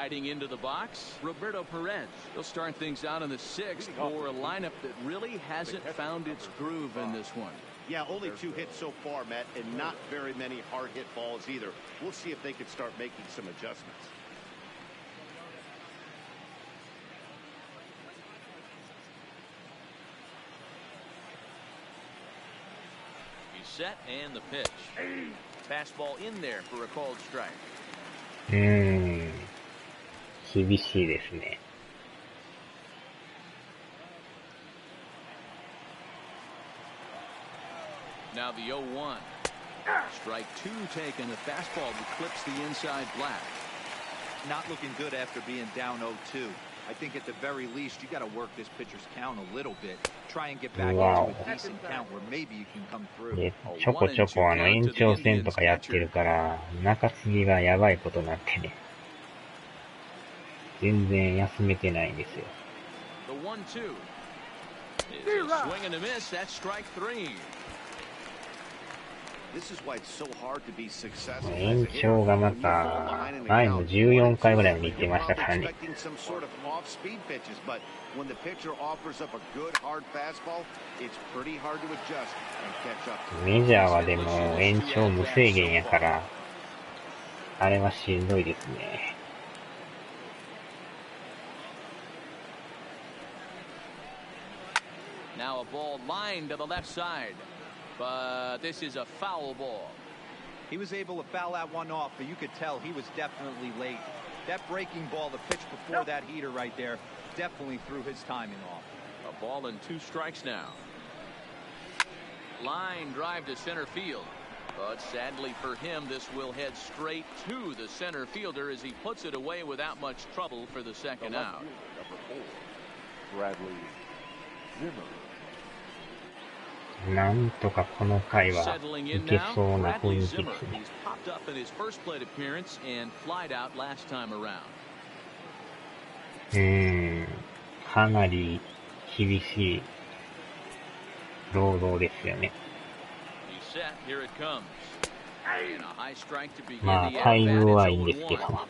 Riding into the box, Roberto Perez. He'll start things out in the sixth for a lineup that really hasn't found its groove in this one. Yeah, only 2 hits so far, Matt, and not very many hard hit balls either. We'll see if they can start making some adjustments. Set and the pitch. Fastball in there for a called strike. 厳しいですね。Now the 0-1. Strike 2 taken. The fastball that clips the inside black. Not looking good after being down 0-2. I think at the very least you got to work this pitcher's count a little bit. Try and get back into a decent count where maybe you can come through. で、ちょこちょこ延長戦とかやってるから、中継ぎがやばいことになってね。全然休めてないんですよ。The 1-2. It's a swing and a miss. That's strike 3. This is why it's so hard to be successful. 延長がまた前も14回ぐらいまで行ってましたからね。メジャーはでも延長無制限やから、あれはしんどいですね。Now a ball lined to the left side. But this is a foul ball. He was able to foul that one off, but you could tell he was definitely late. That breaking ball, the pitch before that heater right there, definitely threw his timing off. A ball and 2 strikes now. Line drive to center field. But sadly for him, this will head straight to the center fielder as he puts it away without much trouble for the second out. Bradley Zimmer. なんとかこの回はいけそうな雰囲気ですね。He's popped up in his first plate appearance and flied out last time around. かなり厳しい労働ですよね。He's set. Here it comes. And a high strike to begin まあ the 待遇 at-bat. はいいん It's ですけ 0-1. ど。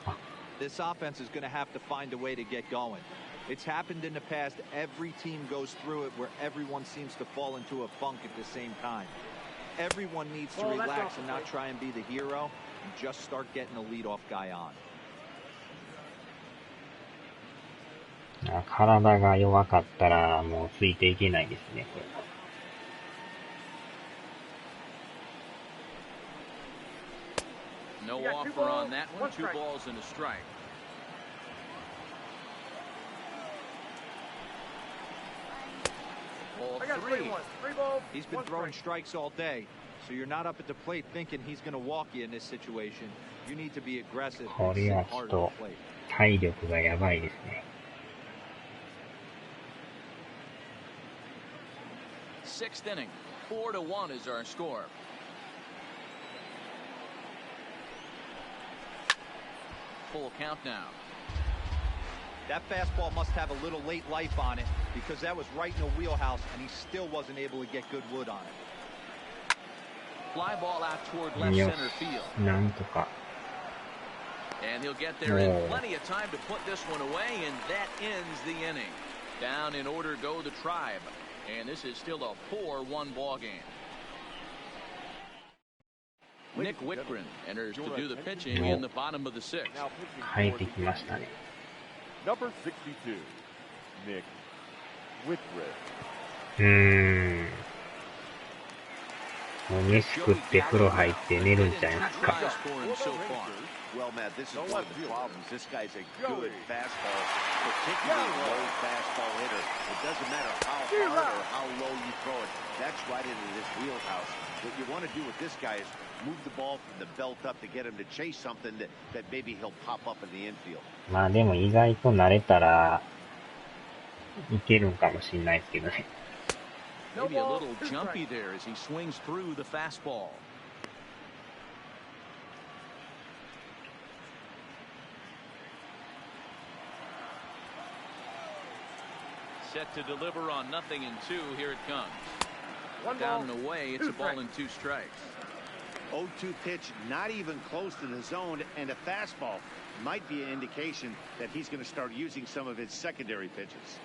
This offense is going to have to find a way to get going. It's happened in the past. Every team goes through it where everyone seems to fall into a funk at the same time. Everyone needs to relax and not try and be the hero and just start getting the leadoff guy on. 体が弱かったらもうついていけないですね。これNo offer on that one. 2 balls and a strike. Ball 3. He's been throwing strikes all day, so you're not up at the plate thinking he's going to walk you in this situation. You need to be aggressive こ and れ sit はちょ hard っ at と the plate. 体力がやばいですね。Sixth inning. 4-1 is our score. Full count now. That fastball must have a little late life on it because that was right in the wheelhouse and he still wasn't able to get good wood on it. Fly ball out toward left よ center field. し、なんとか。 And he'll get there in plenty of time to put this one away, and that ends the inning. Down in order go the Tribe, and this is still a 4-1 ball game. Nick Whitgren enters to do the pitching in the bottom of the 6th. 変えてきましたね。Number 62, Nick Whitgren. もう飯食って風呂入って寝るんちゃいますか。Well, Matt, this is one of the problems. This guy's a good fastball, particularly low fastball hitter. It doesn't matter how hard or how low you throw it. That's right into this wheelhouse. What you want to do with this guy is move the ball from the belt up to get him to chase something that maybe he'll pop up in the infield. まあでも意外と慣れたらいけるんかもしれないですけどね。Maybe a little jumpy there as he swings through the fastball. Set to deliver on 0-2. Here it comes. Down and away. It's a ball and 2 strikes. 0-2 pitch, not even close to the zone, and a fastball might be an indication that he's going to start using some of his secondary pitches.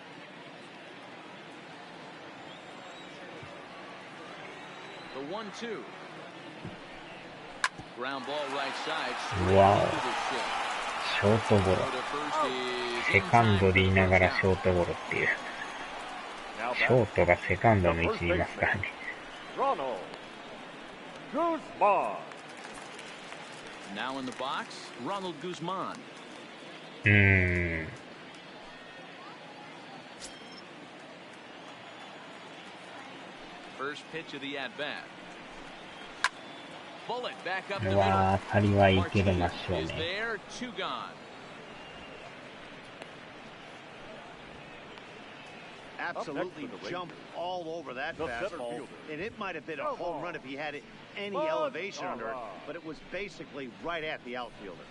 The 1-2. Ground ball right side. うわお。ショートゴロ。セカンドでいながらショートゴロっていう。ショートがセカンドの位置にいますからね。Now in the box, Ronald Guzman. First pitch of the at-bat. Bullet back up the middle. うわー、当たりはいけるましょう Is ね。 there, 2 gone. Absolutely jumped all over that fastball, and it might have been a home run if he had any elevation under it, but it was basically right at the outfielder.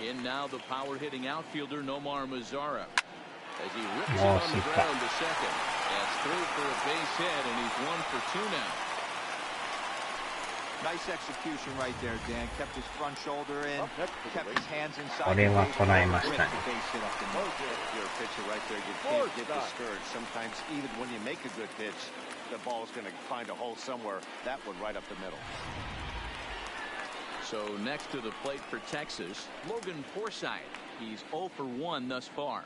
In now the power-hitting outfielder Nomar Mazara as he rips it on the ground to second. That's through for a base hit, and he's 1 for 2 now. Nice execution right there, Dan. Kept his front shoulder in, kept his hands inside. これは捉えましたね。 If you're a pitcher right there, you can't get discouraged. Sometimes even when you make a good pitch, the ball's going to find a hole somewhere. That one right up the middle. So next to the plate for Texas, Logan Forsythe. He's 0 for 1 thus far.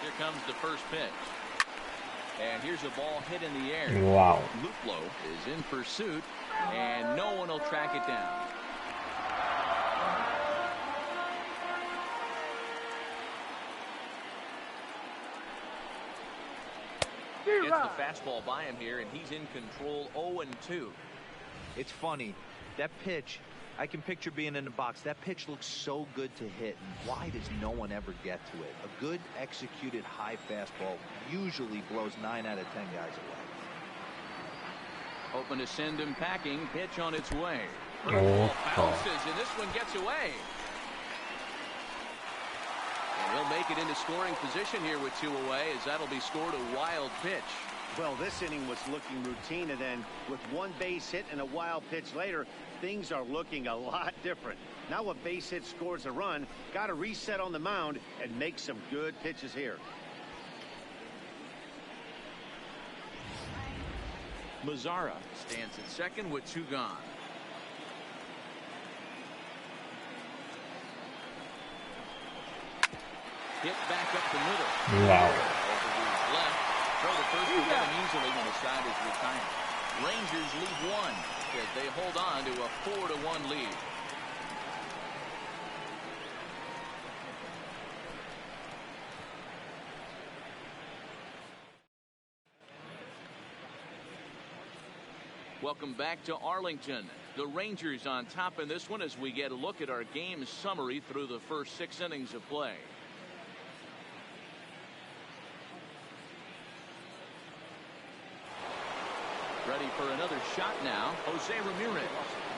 Here comes the first pitch. And here's a ball hit in the air. Wow. Luplo is in pursuit, and no one will track it down. Gets the fastball by him here, and he's in control 0-2. It's funny. That pitch, I can picture being in the box. That pitch looks so good to hit, and why does no one ever get to it? A good executed high fastball usually blows 9 out of 10 guys away. Hoping to send him packing. Pitch on its way. Oh, bounces, and this one gets away. And he'll make it into scoring position here with 2 away, as that'll be scored a wild pitch. Well, this inning was looking routine, and then with 1 base hit and a wild pitch later, things are looking a lot different. Now a base hit scores a run, got to reset on the mound and make some good pitches here. Mazzara stands at second with 2 gone. Hit back up the middle. Wow. Left. Throw the first to get him easily when the side is retired. Rangers lead 1 as they hold on to a 4-1 lead. Welcome back to Arlington. The Rangers on top in this one as we get a look at our game summary through the first 6 innings of play. Ready for another shot now. Jose Ramirez.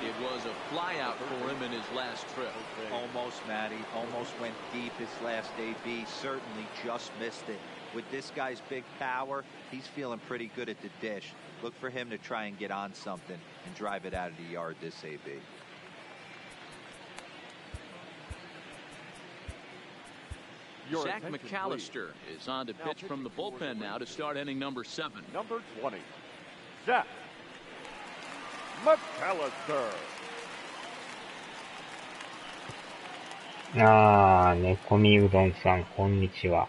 It was a flyout for him in his last trip. Almost, Matty. Almost went deep his last AB. Certainly just missed it. With this guy's big power, he's feeling pretty good at the dish. Look for him to try and get on something and drive it out of the yard this AB. Zach McAllister is on to pitch from the bullpen now to start inning number 7. Number 20, Zach McAllister. 猫みうどんさん、こんにちは。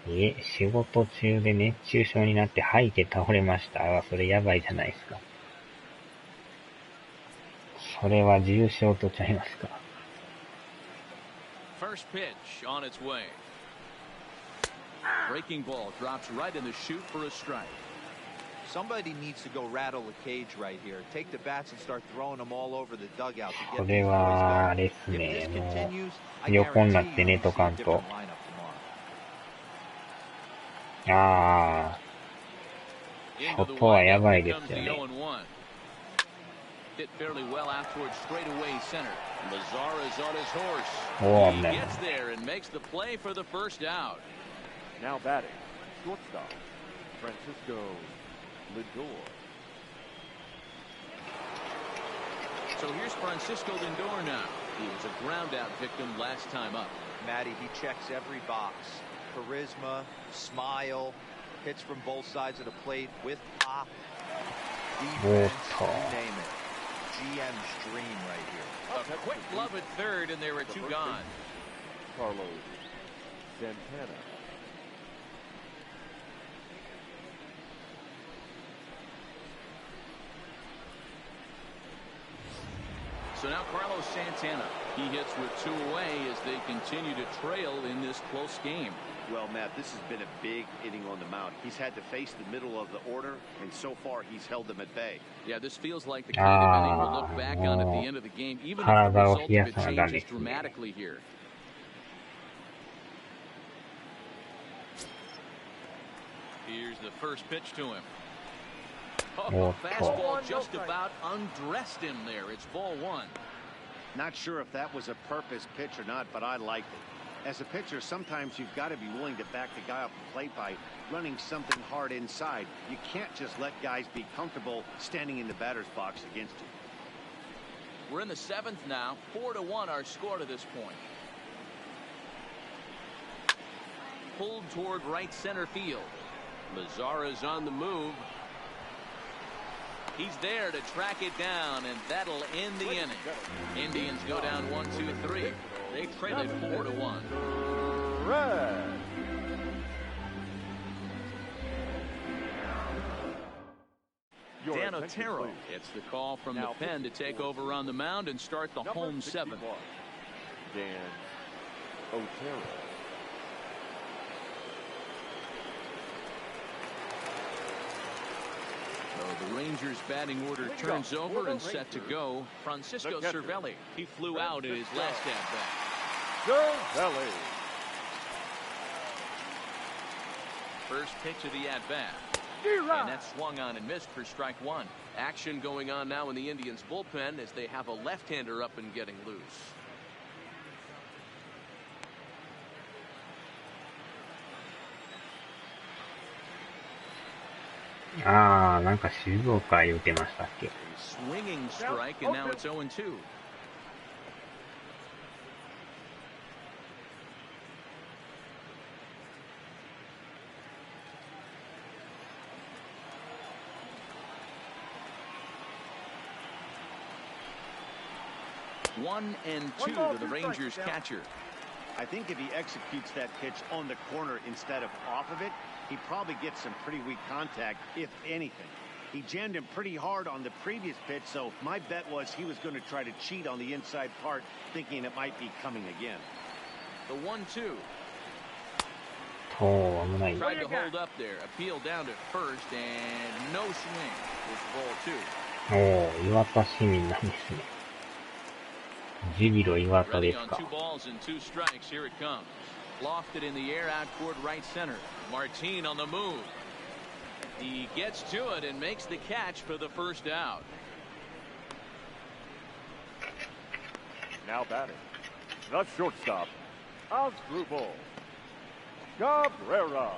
いえ、仕事中で熱中症になって吐いて倒れました。それやばいじゃないですか。それは重症とちゃいますか。First pitch on its way. Breaking ball drops right in the chute for a strike. Somebody needs to go rattle the cage right here. Take the bats and start throwing them all over the dugout. これはあれですね。もう横になって寝とかんと。外はやばいですよね。Hit fairly well out towards straightaway center. Mazzara is on his horse. Oh, he man. gets there and makes the play for the first out. Now batting, shortstop, Francisco Lindor. So here's Francisco Lindor now. He was a ground out victim last time up. Matty, he checks every box. Charisma, smile, hits from both sides of the plate with pop. Defense, you name it. GM's dream right here. A quick glove at third, and there are 2 gone. Carlos Santana. So now Carlos Santana. He hits with 2 away as they continue to trail in this close game. Well, Matt, this has been a big inning on the mound. He's had to face the middle of the order, and so far he's held them at bay. Yeah, this feels like the kind of inning we'll look back on at the end of the game, even if the result of it changes dramatically here. Here's the first pitch to him. Oh, fastball just about undressed him there. It's ball 1. Not sure if that was a purpose pitch or not, but I liked it. As a pitcher, sometimes you've got to be willing to back the guy off the plate by running something hard inside. You can't just let guys be comfortable standing in the batter's box against you. We're in the 7th now. 4-1 our score to this point. Pulled toward right center field. Mazzara's on the move. He's there to track it down, and that'll end the inning. Indians go down 1-2-3. They trail it 4-1. Dan Otero gets the call from the pen to take over on the mound and start the home seventh. Dan Otero. So the Rangers batting order turns over and set to go. Francisco Cervelli. He flew out in his last at-bat. Cervelli. First pitch of the at-bat. And that swung on and missed for strike one. Action going on now in the Indians bullpen as they have a left-hander up and getting loose. Swinging strike, and now it's 0-2. One and two to the Rangers catcher. I think if he executes that pitch on the corner instead of off of it, he probably gets some pretty weak contact, if anything. He jammed him pretty hard on the previous pitch, so my bet was he was going to try to cheat on the inside part, thinking it might be coming again. The 1-2. Tried to hold up there, appeal down to first, and no swing. It's ball two. Ready on 2 balls and 2 strikes. Here it comes. Lofted in the air out toward right center. Martin on the move. He gets to it and makes the catch for the first out. Now batting, the shortstop, Asdrubal Cabrera.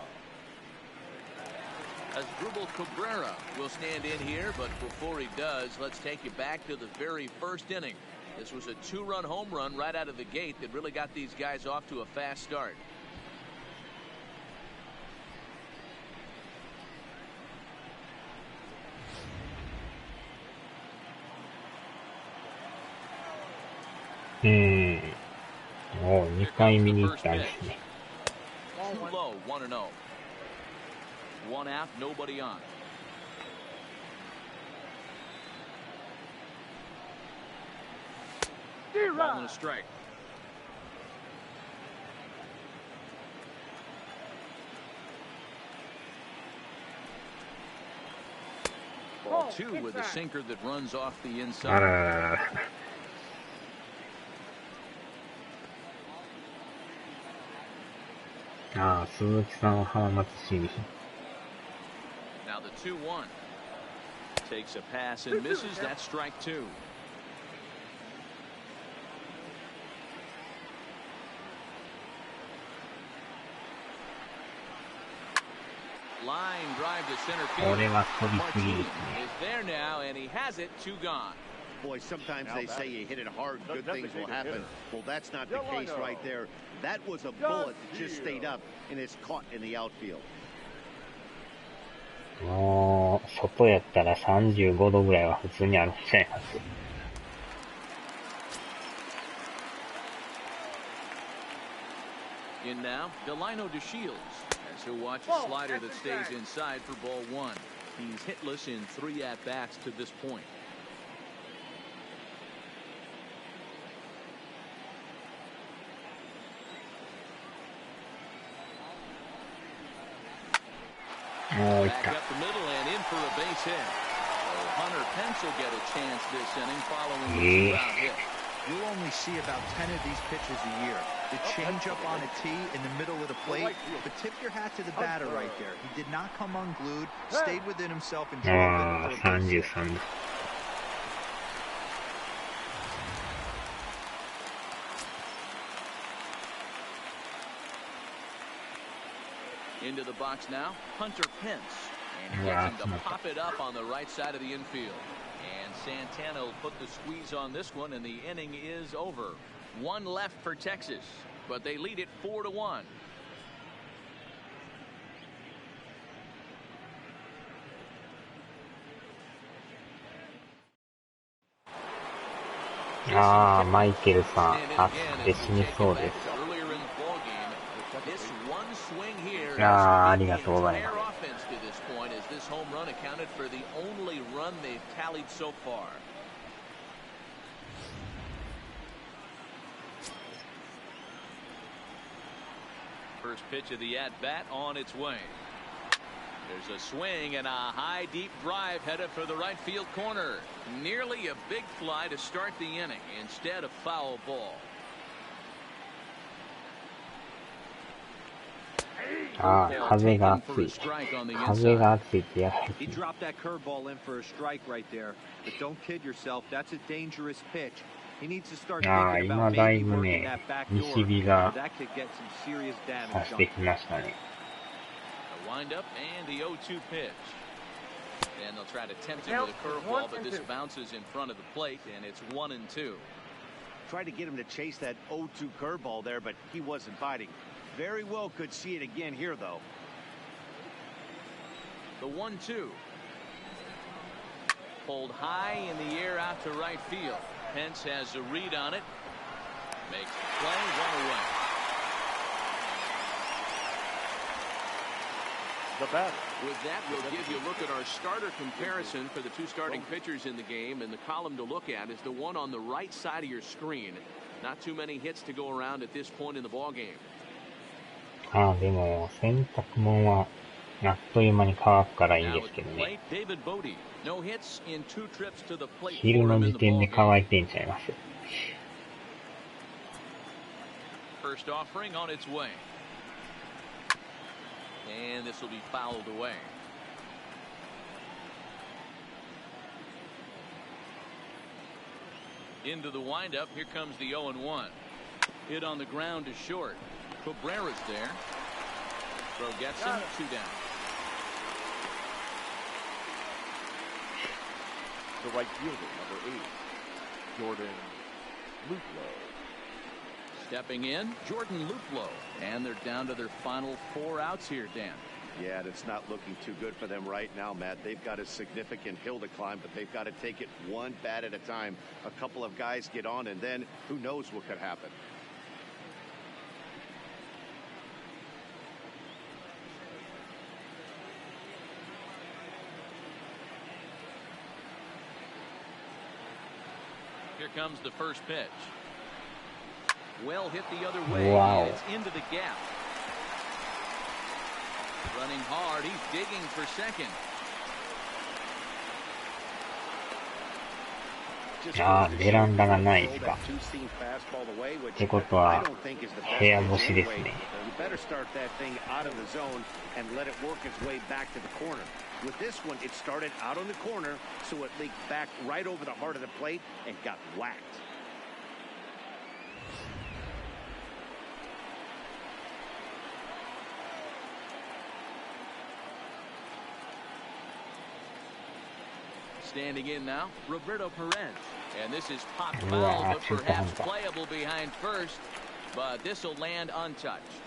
Asdrubal Cabrera will stand in here, but before he does, let's take you back to the very first inning. This was a 2-run home run right out of the gate that really got these guys off to a fast start. Oh, 2回見に行ったんですね。Too low, 1-0. 1 out, nobody on. Ball and a strike. Ball 2 with a sinker that runs off the inside. Now the 2-1. Takes a pass and misses. That's strike 2. Line drive to center field. Martin is there now, and he has it. 2 gone. Boy, sometimes they say you hit it hard, good things will happen. Well, that's not the case right there. That was a bullet that just stayed up and is caught in the outfield. もう外やったら35度ぐらいは普通にあるんちゃいます。In now, Delino DeShields as he'll watch a slider that stays inside for ball 1. He's hitless in 3 at-bats to this point. Back up the middle and in for a base hit. So Hunter Pence will get a chance this inning following the ground hit. You'll only see about 10 of these pitches a year. The changeup on a tee in the middle of the plate. But tip your hat to the batter right there. He did not come unglued, stayed within himself, and drove it for a base hit. Into the box now, Hunter Pence. And he gets him to pop it up on the right side of the infield. And Santana will put the squeeze on this one, and the inning is over. 1 left for Texas, but they lead it 4-1. Michael さん、暑くて死にそうです。ありがとうございます。for the only run they've tallied so far. First pitch of the at-bat on its way. There's a swing and a high deep drive headed for the right field corner. Nearly a big fly to start the inning. Instead, a foul ball. ああ、風が熱い。風が熱いってやっぱり。He dropped that curveball in for a strike right there. But don't kid yourself. That's a dangerous pitch. He needs to start thinking about maybe working that back door. That could get some serious damage done. The windup and the 0-2 pitch. And they'll try to tempt him with a curveball, but this bounces in front of the plate, and it's 1-2. Tried to get him to chase that 0-2 curveball there, but he wasn't biting. Very well could see it again here, though. The 1-2. Pulled high in the air out to right field. Pence has a read on it. Makes the play, one away. The batter. With that, we'll give you a look at our starter comparison for the two starting pitchers in the game. And the column to look at is the one on the right side of your screen. Not too many hits to go around at this point in the ball game. ああ、でも、洗濯物はあっという間に乾くからいいですけどね。昼の時点で乾いてんちゃいます。First offering on its way. And this will be fouled away. Into the windup, here comes the 0-1. Hit on the ground to short. Cabrera's there. Throw gets him, 2 down. The right fielder, number 8, Jordan Luplow. Stepping in, Jordan Luplow. And they're down to their final 4 outs here, Dan. Yeah, it's not looking too good for them right now, Matt. They've got a significant hill to climb, but they've got to take it one bat at a time. A couple of guys get on, and then who knows what could happen. Here comes the first pitch. Well hit the other way. Wow. And it's into the gap. Running hard. He's digging for second. ああ、ベランダがないですか。ってことは、部屋干しですね。With this one, it started out on the corner, so it leaked back right over the heart of the plate and got whacked. Standing in now, Roberto Perez. And this is popped foul, but perhaps playable behind first. But this will land untouched.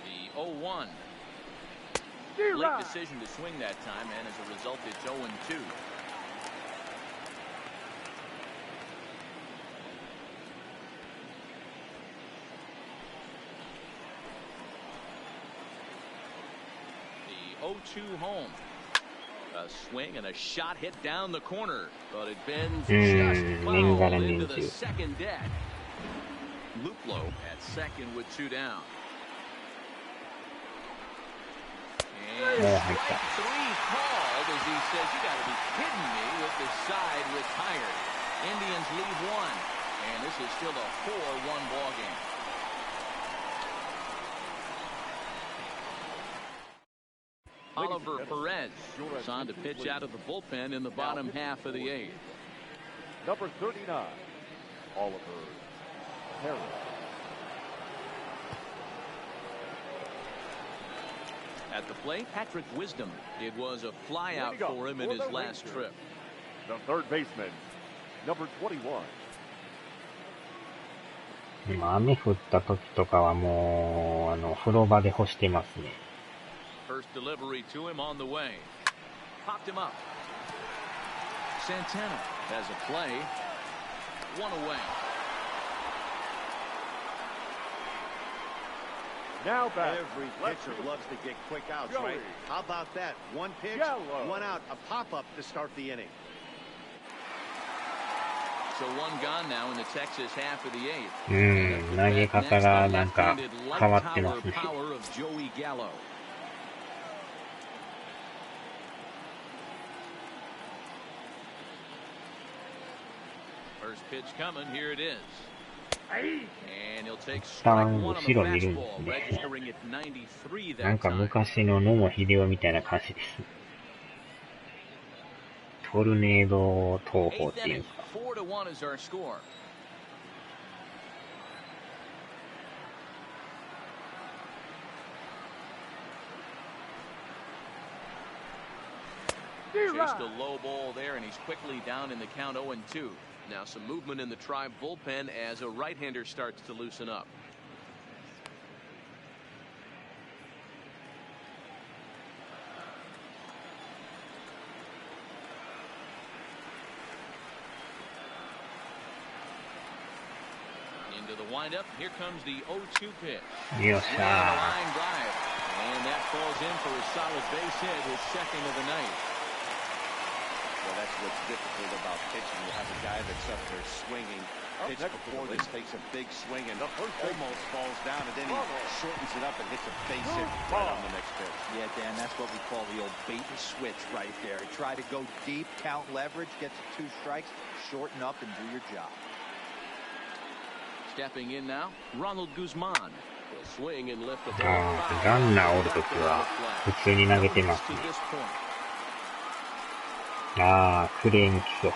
The 0-1. Late decision to swing that time, and as a result, it's 0-2. The 0-2 home. A swing and a shot hit down the corner, but it bends just foul into the second deck. Luplow at second with 2 down. And strike 3 called as he says, you got to be kidding me, with the side retired. Indians lead 1, and this is still a 4-1 ball game. Oliver Perez is on to pitch out of the bullpen in the bottom half of the 8th. Number 39, Oliver Perez. At the plate, Patrick Wisdom. It was a flyout for him in his last trip. The third baseman, number 21. 今雨降った時とかはもう風呂場で干してますね。First delivery to him on the way. Popped him up. Santana has a play. 1 away. Now back. Every pitcher loves to get quick outs, right? How about that? One pitch, one out, a pop-up to start the inning. So one gone now in the Texas half of the eighth. 投げ方がなんか変わってますね。Power of Joey Gallo. First pitch coming, here it is. And he'll take strike one on the fastball, registering at 93 that time. なんか昔の野茂英雄みたいな感じです。トルネード投法っていうんですか。4-1 is our score. Chased a low ball there, and he's quickly down in the count 0-2. Now some movement in the Tribe bullpen as a right-hander starts to loosen up. Into the windup. Here comes the 0-2 pitch. Yes, line drive. And that falls in for a solid base hit, his second of the night. Well, that's what's difficult about pitching. You have a guy that's up there swinging. Pitch before this takes a big swing and almost falls down, and then he shortens it up and hits a base hit right on the next pitch. Yeah, Dan, that's what we call the old bait and switch right there. Try to go deep, count leverage, get to 2 strikes, shorten up, and do your job. Stepping in now, Ronald Guzman. Will swing and lift the ball. ランナーおるときは普通に投げてますね。クレーに来そう。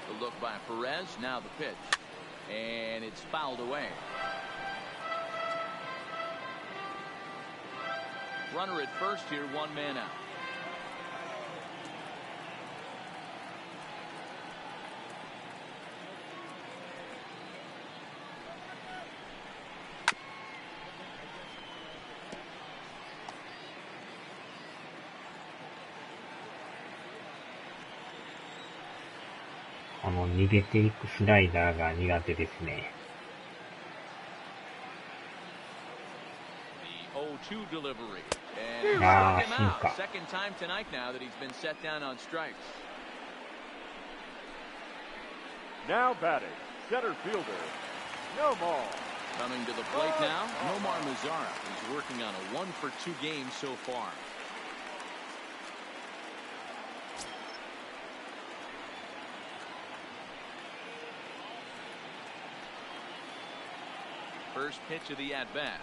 The look by Perez, now the pitch. And it's fouled away. Runner at first here, 1 man out. 逃げていくスライダーが苦手ですね。The 0-2 delivery. And him out. Second time tonight now that he's been set down on strikes. Now batting, center fielder, Nomar. Coming to the plate now, Nomar Mazara. He's working on a 1-for-2 game so far. First pitch of the at-bat.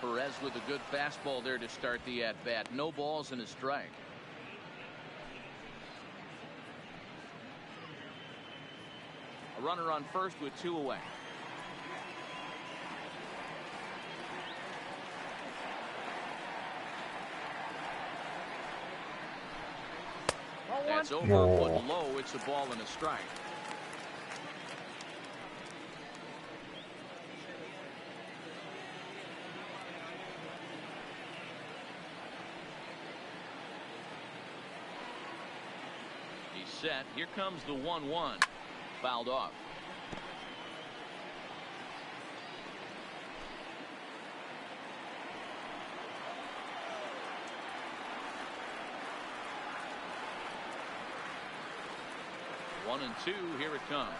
Perez with a good fastball there to start the at-bat. No balls and a strike. A runner on first with 2 away. That's over a foot low. It's a ball and a strike. Set. Here comes the 1-1. Fouled off. One and 2. Here it comes.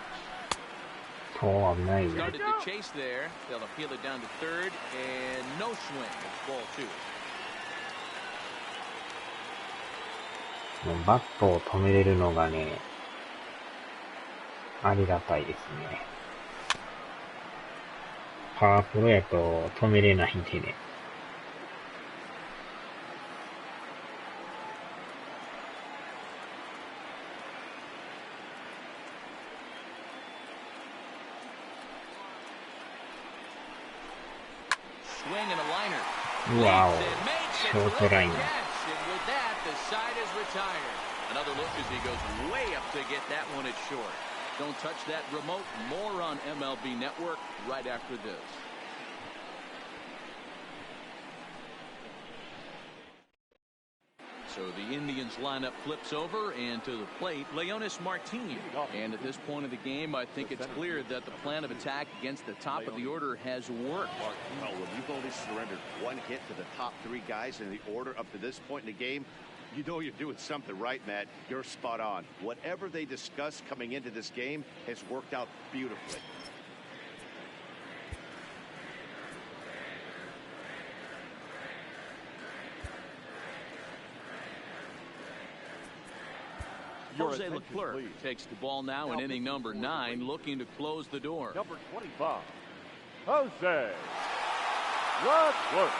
Started to chase there. They'll appeal it down to third, and no swing. It's ball 2. バットを止めれるのがね、ありがたいですね。パワープロやと止めれないんでね。うわお、ショートライン。The side is retired. Another look as he goes way up to get that one at short. Don't touch that remote. More on MLB Network right after this. So the Indians lineup flips over, and to the plate, Leonis Martin. And at this point of the game, I think it's clear that the plan of attack against the top of the order has worked. Well, when you've only surrendered one hit to the top three guys in the order up to this point in the game, you know you're doing something right, Matt. You're spot on. Whatever they discussed coming into this game has worked out beautifully. Jose Leclerc takes the ball now in inning number 9, looking to close the door. Number 25, Jose Leclerc.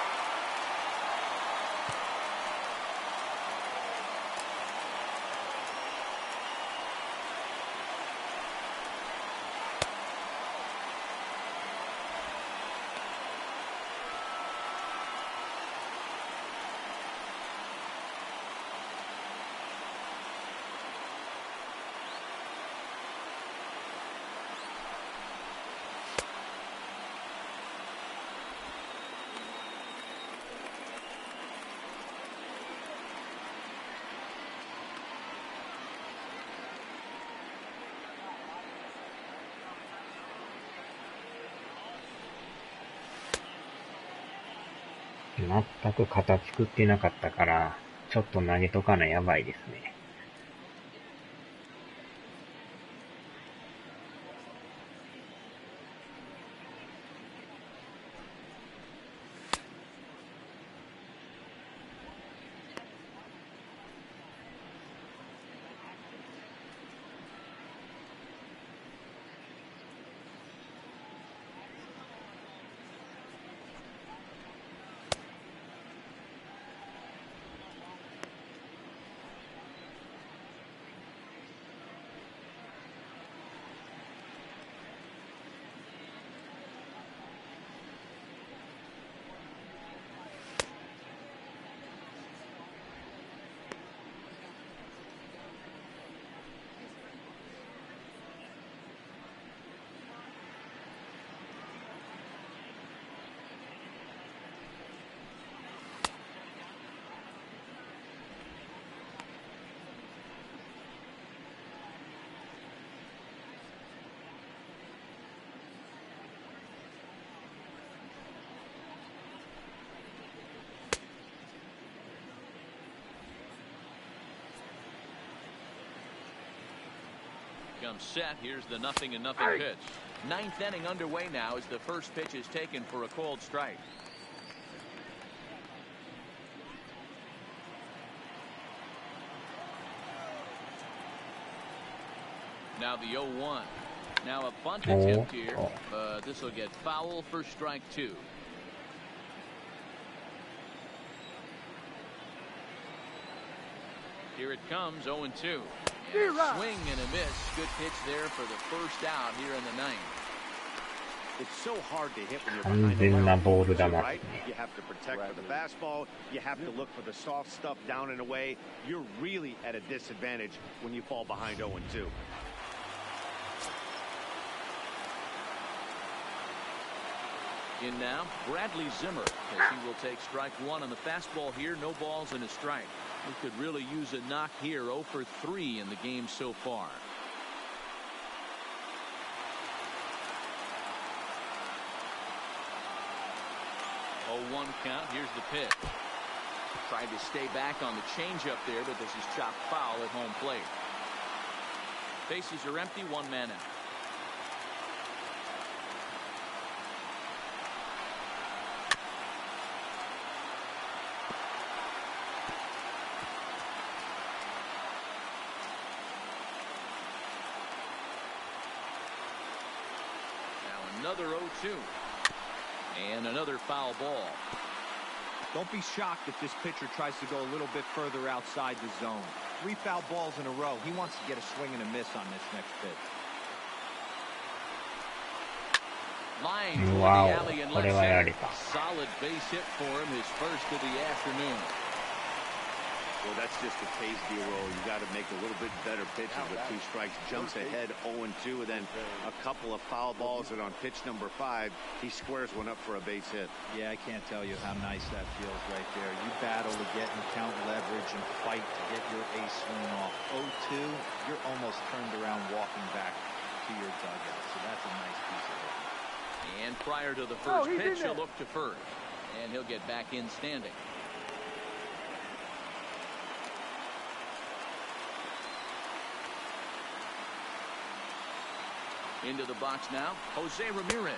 全く型作ってなかったから、ちょっと投げとかなやばいですね。Comes set. Here's the 0-0 pitch. Ninth inning underway now as the first pitch is taken for a called strike. Now the 0-1. Now a bunt attempt here, but this will get foul for strike 2. Here it comes, 0-2. Swing and a miss. Good pitch there for the first out here in the 9th. It's so hard to hit when you're behind the line, right? You have to protect for the fastball. You have to look for the soft stuff down and away. You're really at a disadvantage when you fall behind 0-2. In now, Bradley Zimmer, as he will take strike 1 on the fastball here. No balls and a strike. We could really use a knock here. 0 for 3 in the game so far. Oh, 1 count. Here's the pitch. Tried to stay back on the changeup there, but this is chopped foul at home plate. Bases are empty. 1 man out. Another 0-2. And another foul ball. Don't be shocked if this pitcher tries to go a little bit further outside the zone. 3 foul balls in a row. He wants to get a swing and a miss on this next pitch. Line toward the alley and left center. Solid base hit for him, his first of the afternoon. Well, that's just a tasty roll. You got to make a little bit better pitches with 2 strikes. Jumps ahead 0-2, and then a couple of foul balls, and on pitch number 5, he squares one up for a base hit. Yeah, I can't tell you how nice that feels right there. You battle to get and count leverage and fight to get your ace swing off. 0-2, you're almost turned around walking back to your dugout. So that's a nice piece of it. And prior to the first pitch, he'll look to first, and he'll get back in standing. Into the box now, Jose Ramirez.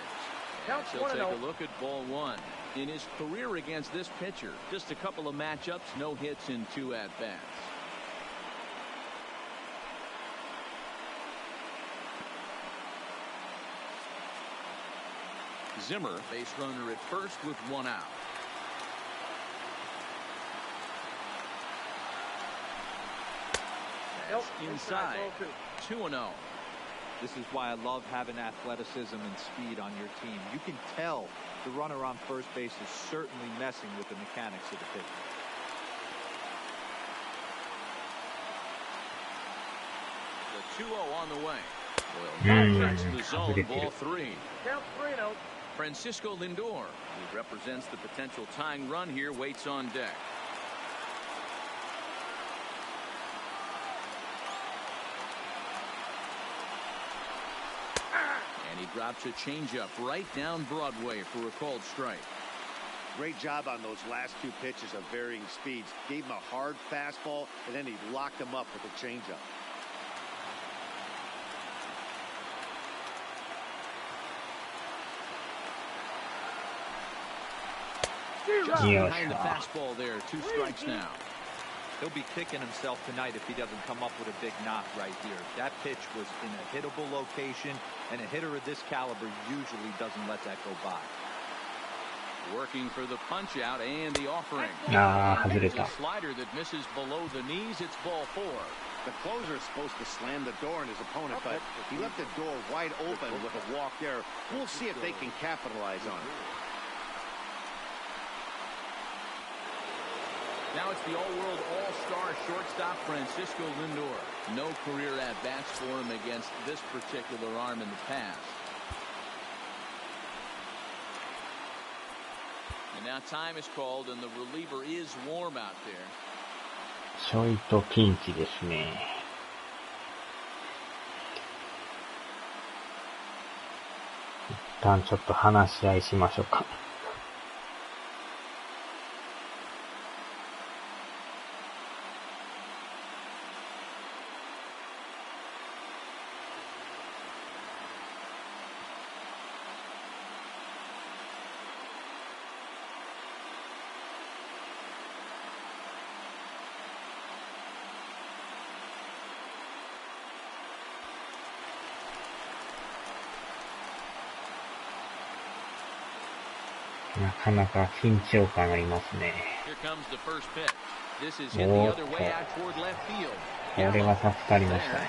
He'll take a look at ball 1. In his career against this pitcher, just a couple of matchups, no hits in 2 at-bats. Zimmer, base runner at first with 1 out. That's inside. 2-0. This is why I love having athleticism and speed on your team. You can tell the runner on first base is certainly messing with the mechanics of the pitch. The 2-0 on the way. Well, that's the zone, ball 3. Count 3-0. Francisco Lindor, who represents the potential tying run here, waits on deck. And he drops a changeup right down Broadway for a called strike. Great job on those last 2 pitches of varying speeds. Gave him a hard fastball, and then he locked him up with a changeup. Just behind the fastball there. 2 strikes now. He'll be kicking himself tonight if he doesn't come up with a big knock right here. That pitch was in a hittable location, and a hitter of this caliber usually doesn't let that go by. Working for the punch out and the offering. There's a slider that misses below the knees. It's ball 4. The closer is supposed to slam the door on his opponent, but he left the door wide open with a walk there. We'll see if they can capitalize on it. Now it's the all-world all-star shortstop Francisco Lindor. No career at-bats for him against this particular arm in the past. And now time is called, and the reliever is warm out there. ちょいとピンチですね。一旦ちょっと話し合いしましょうか。なかなか緊張感ありますね。おーっと、これは助かりましたね。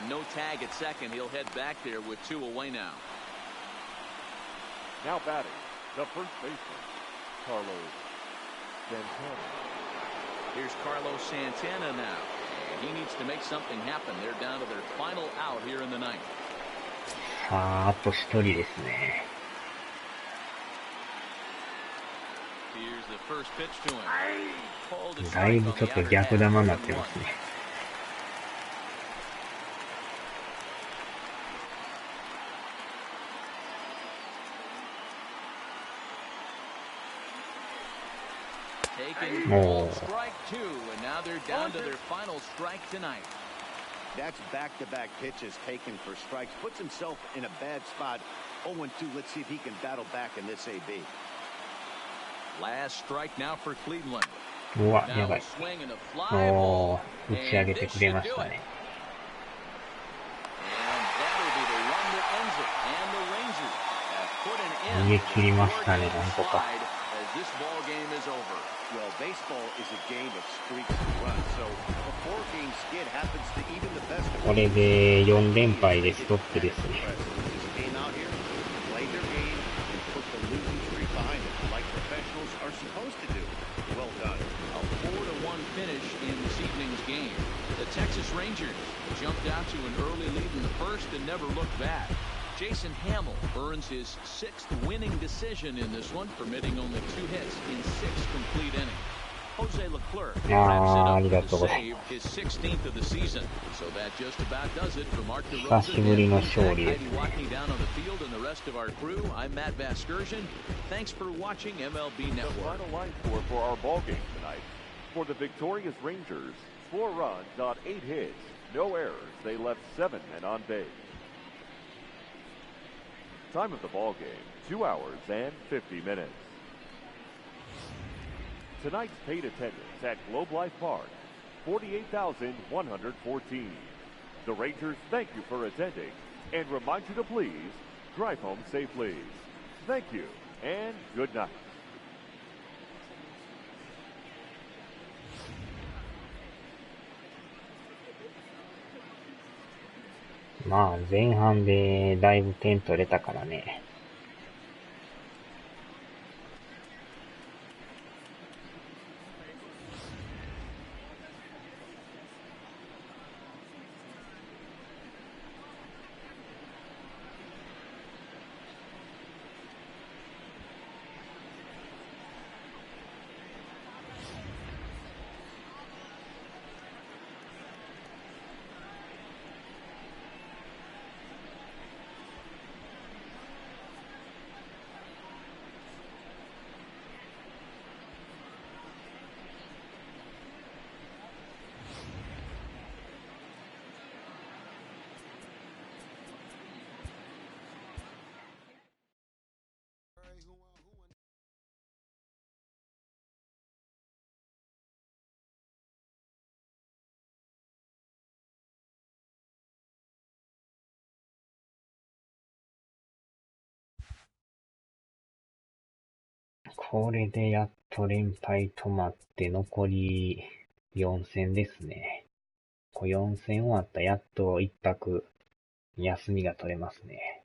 No tag at second. He'll head back there with 2 away now. Now batting, the first baseman, Carlos Santana. Here's Carlos Santana now. And he needs to make something happen. They're down to their final out here in the ninth. さあ、あと1人ですね。Here's the first pitch to him. だいぶちょっと逆球になってますね。Taking strike 2, and now they're down to their final strike tonight. That's back-to-back pitches taken for strikes. Puts himself in a bad spot. 0-2. Let's see if he can battle back in this AB. Last strike now for Cleveland. うわ、やばい。おー、打ち上げてくれましたね。逃げ切りましたね、なんとか。Well, baseball is a game of streaks and runs, so a 4-game skid happens to even the best of them. これで4連敗でストップですね。Just came out here, played their game, and put the losing streak behind it, like professionals are supposed to do. Well done. A 4-1 finish in this evening's game. The Texas Rangers jumped out to an early lead in the first and never looked back. Jason Hamill earns his 6th winning decision in this one, permitting only 2 hits in 6 complete innings. Jose Leclerc wraps it up with a save, his 16th of the season. So that just about does it for Mark DeRosa. Heidi Watney down on the field and the rest of our crew. I'm Matt Vasgersian. Thanks for watching MLB Network. The final line score for our ball game tonight. For the victorious Rangers, 4 runs on 8 hits, no errors. They left 7 men on base. Time of the ball game, 2 hours and 50 minutes. Tonight's paid attendance at Globe Life Park, 48,114. The Rangers thank you for attending and remind you to please drive home safely. Thank you and good night. まあ、前半でだいぶ点取れたからね。これでやっと連敗止まって残り4戦ですね。4戦終わったらやっと1泊休みが取れますね。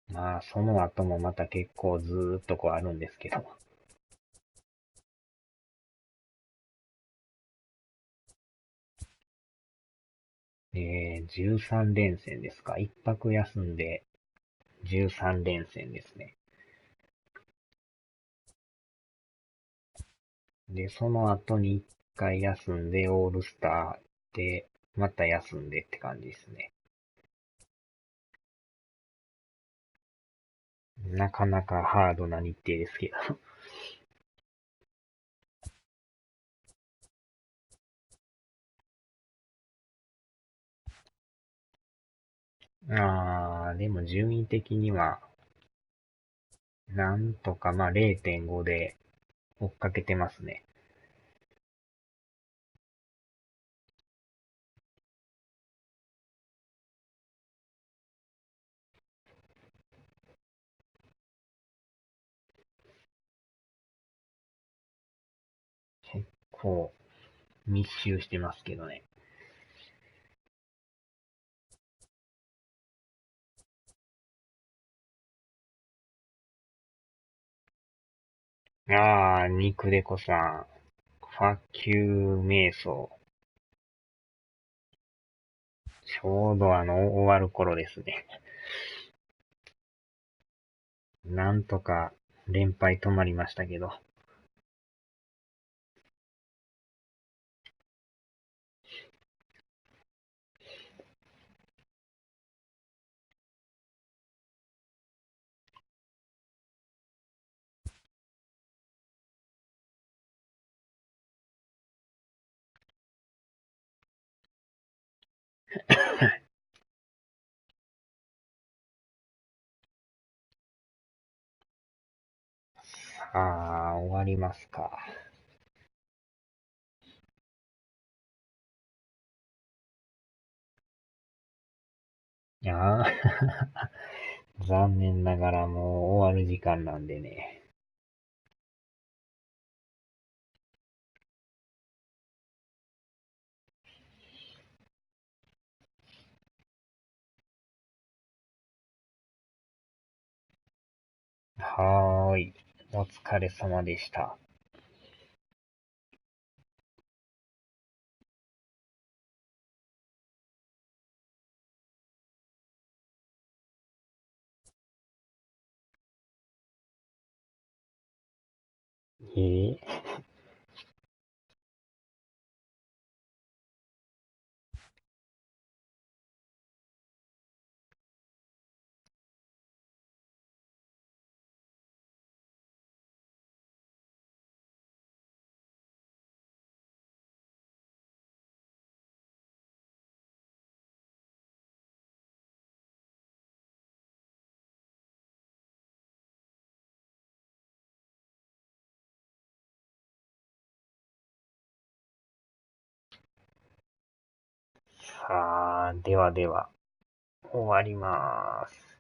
まあ、その後もまた結構ずーっとあるんですけど。13連戦ですか。1泊休んで13連戦ですね。で、その後に1回休んでオールスターで、また休んでって感じですね。なかなかハードな日程ですけど。でも順位的には、なんとか0.5 で追っかけてますね。結構密集してますけどね。肉デコさん。ファキュー瞑想。ちょうど終わる頃ですね。なんとか連敗止まりましたけど。終わりますか。残念ながらもう終わる時間なんでね。はーい。お疲れ様でした。えーさあ、ではでは、終わります。